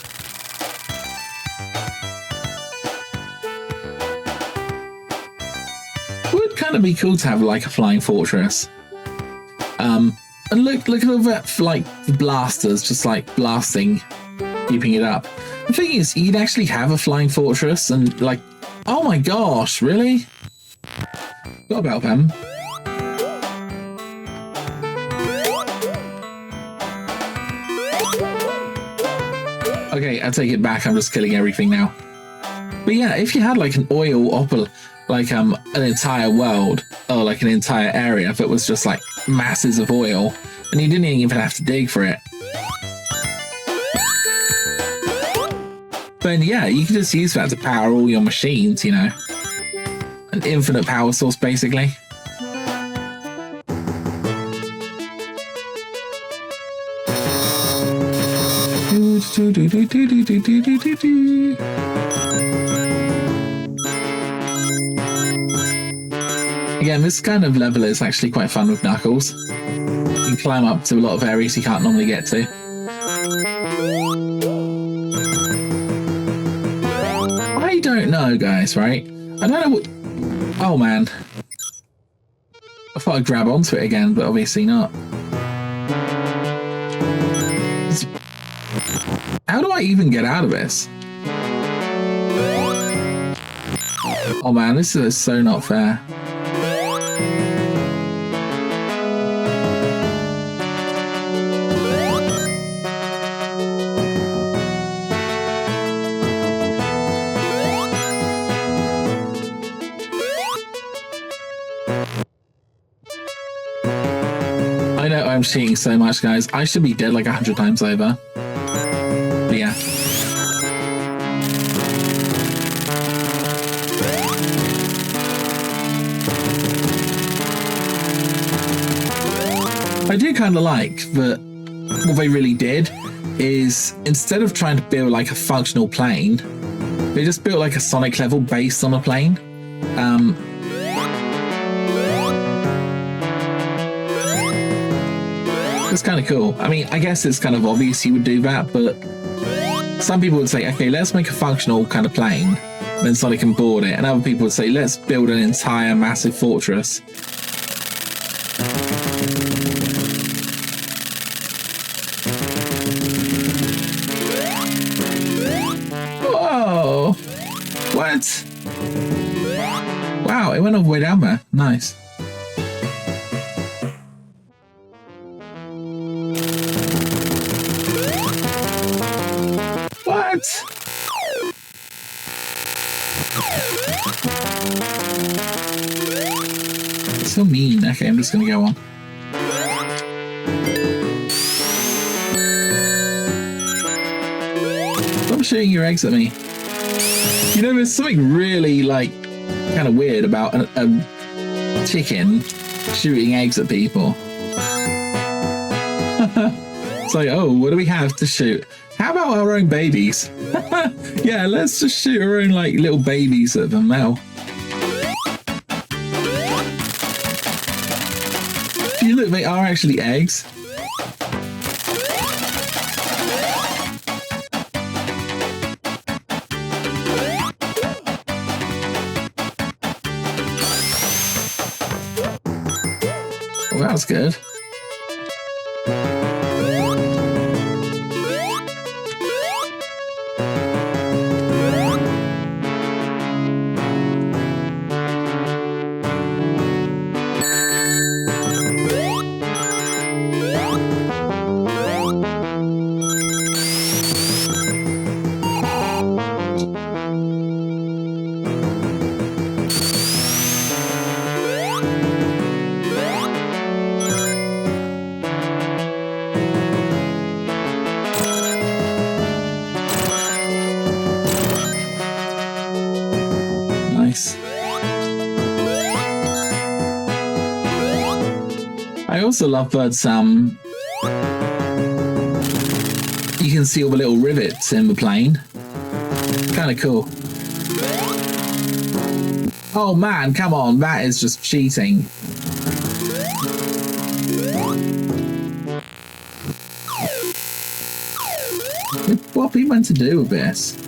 Would kind of be cool to have like a flying fortress. And look at all that, like the blasters just like blasting, keeping it up. The thing is, you'd actually have a flying fortress and like, oh my gosh, really? What about them? Okay, I take it back. I'm just killing everything now. But yeah, if you had like an like an entire world or like an entire area that was just like masses of oil, and you didn't even have to dig for it, then yeah, you can just use that to power all your machines. You know, an infinite power source basically. Again, this kind of level is actually quite fun with Knuckles. You can climb up to a lot of areas you can't normally get to. I don't know, guys, right? I don't know what... Oh, man. I thought I'd grab onto it again, but obviously not. How do I even get out of this? Oh man, this is so not fair. I know I'm cheating so much, guys. I should be dead like 100 times over. But yeah. I do kind of like that what they really did is instead of trying to build like a functional plane, they just built like a Sonic level based on a plane. It's kind of cool. I mean, I guess it's kind of obvious you would do that, but some people would say, okay, let's make a functional kind of plane, then Sonic can board it. And other people would say, let's build an entire massive fortress. Whoa! What? Wow, it went all the way down there. Nice. What? So mean. Okay, I'm just gonna go on. Stop shooting your eggs at me. You know, there's something really, like, kind of weird about a chicken shooting eggs at people. It's like, oh, what do we have to shoot? How about our own babies? Yeah, let's just shoot our own, like, little babies at them now. You look, they are actually eggs. Well, that was good. I also love birds. You can see all the little rivets in the plane. Kind of cool. Oh man, come on, that is just cheating. What are people meant to do with this?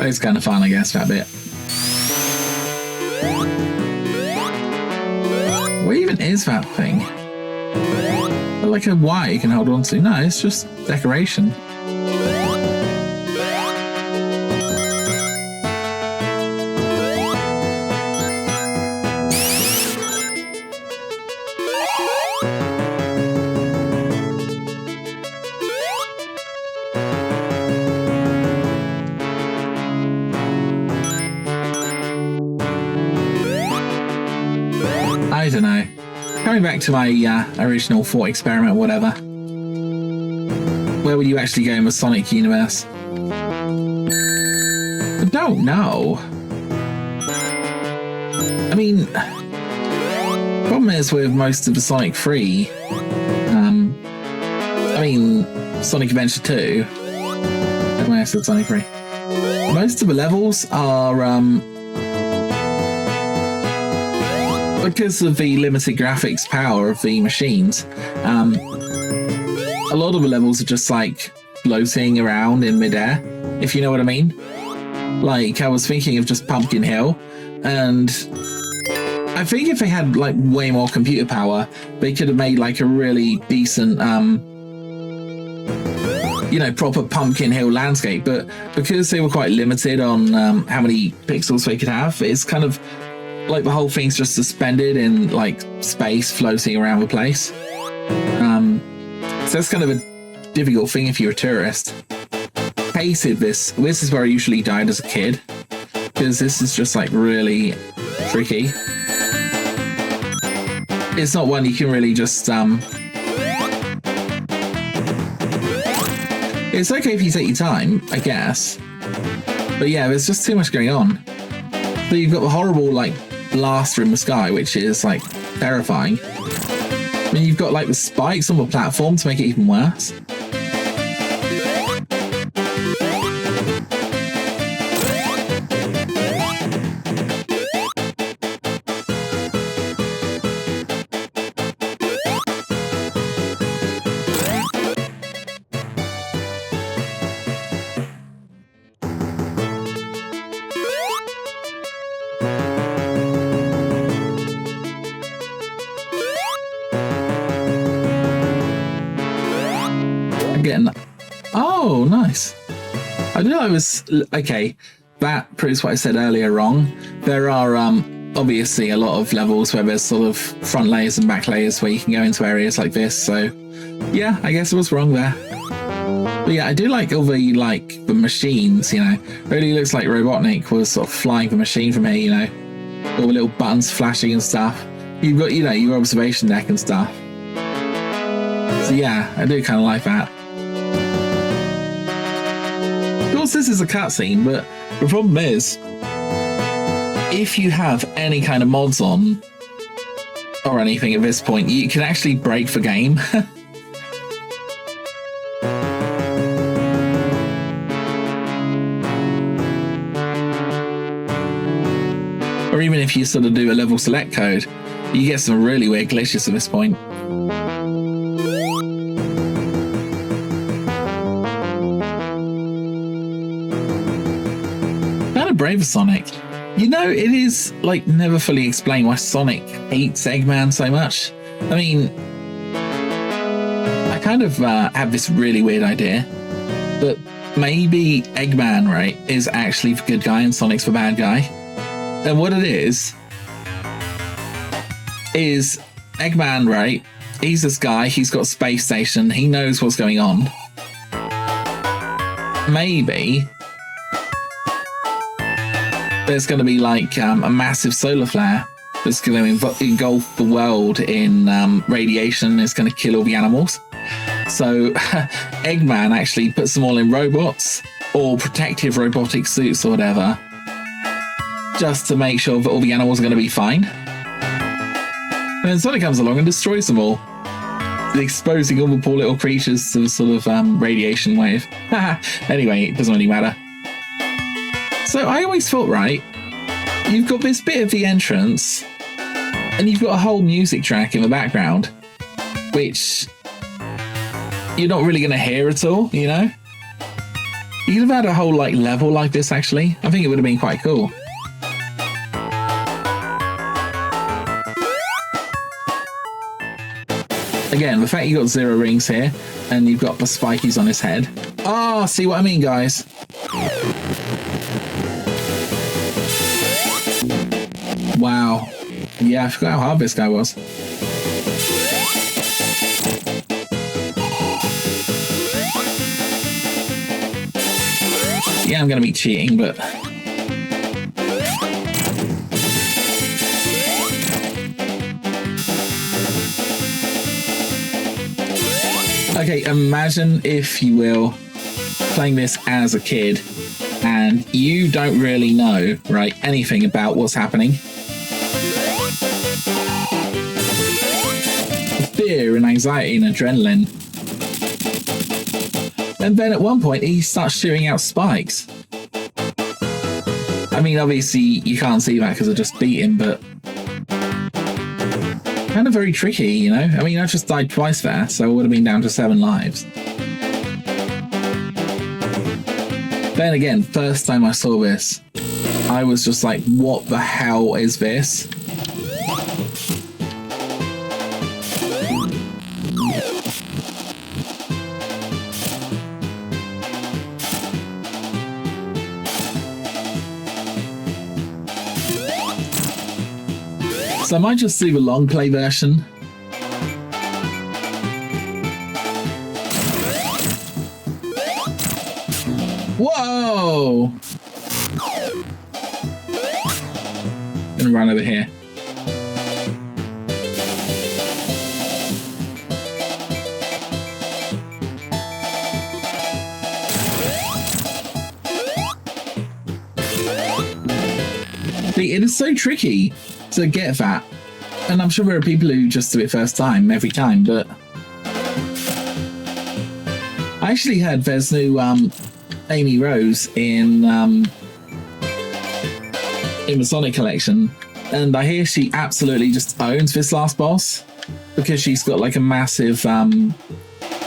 It's kind of fun, I guess, that bit. What even is that thing? Like a wire you can hold on to? No, it's just decoration. I don't know. Coming back to my original thought experiment, whatever. Where would you actually go in the Sonic universe? I don't know. I mean, problem is with most of the Sonic 3. I mean, Sonic Adventure 2. When I said Sonic 3. Most of the levels are because of the limited graphics power of the machines, a lot of the levels are just like floating around in midair, if you know what I mean. Like, I was thinking of just Pumpkin Hill, and I think if they had like way more computer power, they could have made like a really decent, proper Pumpkin Hill landscape. But because they were quite limited on how many pixels they could have, it's kind of like the whole thing's just suspended in like space, floating around the place. So that's kind of a difficult thing if you're a tourist. Hated this. This is where I usually died as a kid, because this is just like really tricky. It's not one you can really just it's okay if you take your time, I guess. But yeah, there's just too much going on. So you've got the horrible like blaster in the sky, which is like terrifying. I mean, you've got like the spikes on the platform to make it even worse. Oh, nice. I knew I was... Okay, that proves what I said earlier wrong. There are obviously a lot of levels where there's sort of front layers and back layers where you can go into areas like this, so yeah, I guess I was wrong there. But yeah, I do like all the, the machines, you know. It really looks like Robotnik was sort of flying the machine from here, you know. All the little buttons flashing and stuff. You've got, your observation deck and stuff. So yeah, I do kind of like that. Of course, this is a cutscene, but the problem is, if you have any kind of mods on or anything at this point, you can actually break the game. Or even if you sort of do a level select code, you get some really weird glitches at this point. Brave Sonic. You know, it is like never fully explained why Sonic hates Eggman so much. I mean, I kind of have this really weird idea that maybe Eggman, right, is actually the good guy and Sonic's the bad guy. And what it is Eggman, right, he's this guy, he's got a space station, he knows what's going on. Maybe there's going to be like a massive solar flare that's going to engulf the world in radiation. It's going to kill all the animals. So Eggman actually puts them all in robots or protective robotic suits or whatever, just to make sure that all the animals are going to be fine. And then Sonic comes along and destroys them all, exposing all the poor little creatures to the sort of radiation wave. Anyway, it doesn't really matter. So I always thought, right, you've got this bit of the entrance, and you've got a whole music track in the background, which you're not really going to hear at all, you know? You could have had a whole like level like this, actually. I think it would have been quite cool. Again, the fact you got 0 rings here, and you've got the spikies on his head. Ah, see what I mean, guys? Wow. Yeah, I forgot how hard this guy was. Yeah, I'm going to be cheating, but... Okay, imagine, if you will, playing this as a kid, and you don't really know, right, anything about what's happening. Fear and anxiety and adrenaline. And then at one point he starts shooting out spikes. I mean, obviously you can't see that because I just beat him, but kind of very tricky, you know? I mean, I just died twice there, so I would have been down to 7 lives. Then again, first time I saw this, I was just like, what the hell is this? So I might just do the long play version. Whoa! Gonna run over here. See, it is so tricky to get that, and I'm sure there are people who just do it first time every time, but I actually heard there's new Amy Rose in the Sonic collection, and I hear she absolutely just owns this last boss because she's got like a massive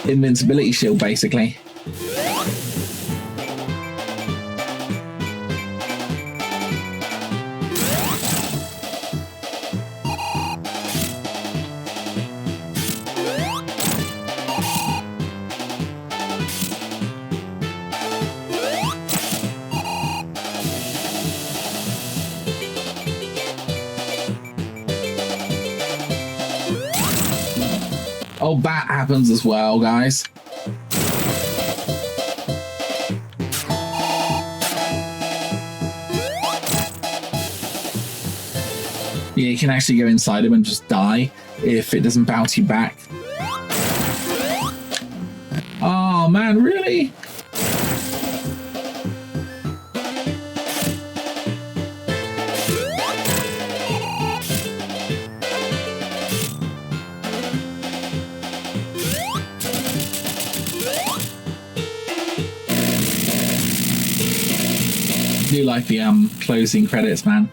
invincibility shield basically. Oh, that happens as well, guys. Yeah, you can actually go inside him and just die if it doesn't bounce you back. Oh man, really? I do like the closing credits, man.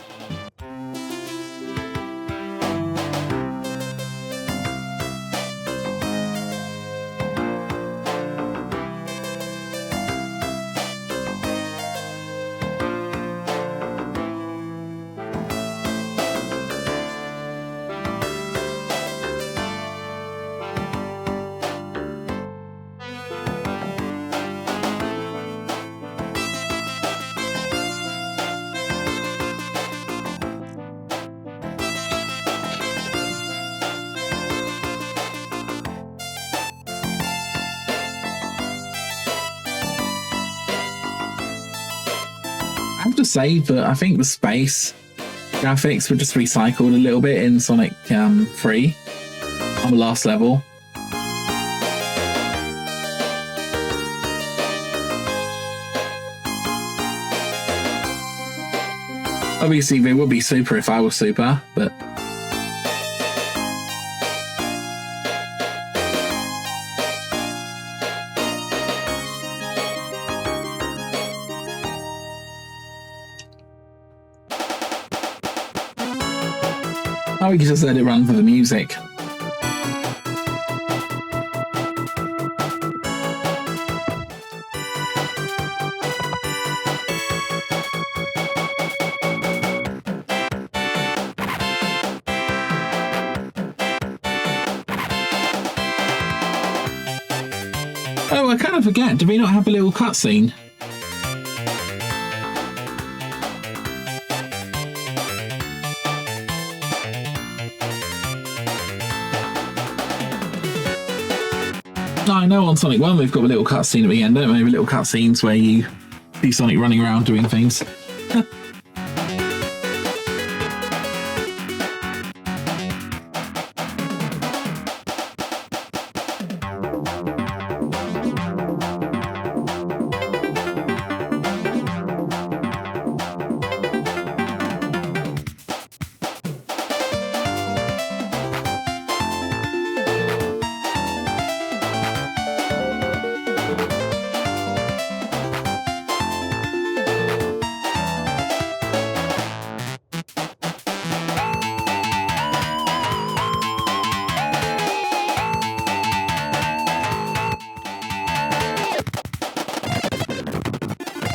I have to say that I think the space graphics were just recycled a little bit in Sonic 3 on the last level. Obviously, they would be super if I was super, but... Oh, we can just let it run for the music. Oh, I kind of forget. Do we not have a little cutscene? I know on Sonic 1 we've got a little cutscene at the end, don't we? Little cutscenes where you see Sonic running around doing things.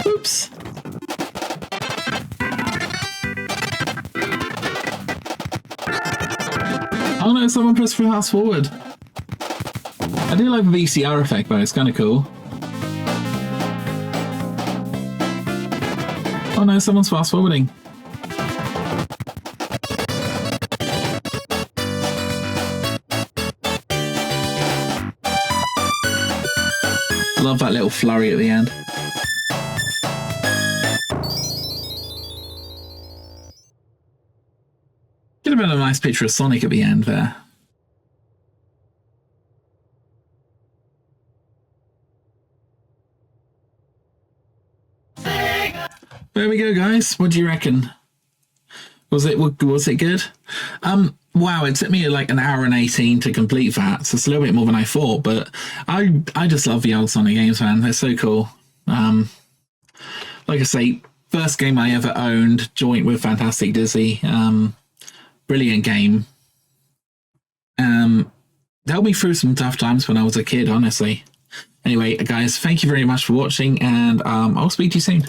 Oops. Oh no, someone pressed fast forward. I do like the VCR effect though, it's kind of cool. Oh no, someone's fast forwarding. Love that little flurry at the end. Could have been a nice picture of Sonic at the end there. There we go, guys. What do you reckon? Was it good? Wow, it took me like an hour and 18 to complete that, so it's a little bit more than I thought, but I just love the old Sonic games, man. They're so cool. Like I say, first game I ever owned, joint with Fantastic Dizzy. Brilliant game. Helped me through some tough times when I was a kid, honestly. Anyway, guys, thank you very much for watching, and I'll speak to you soon.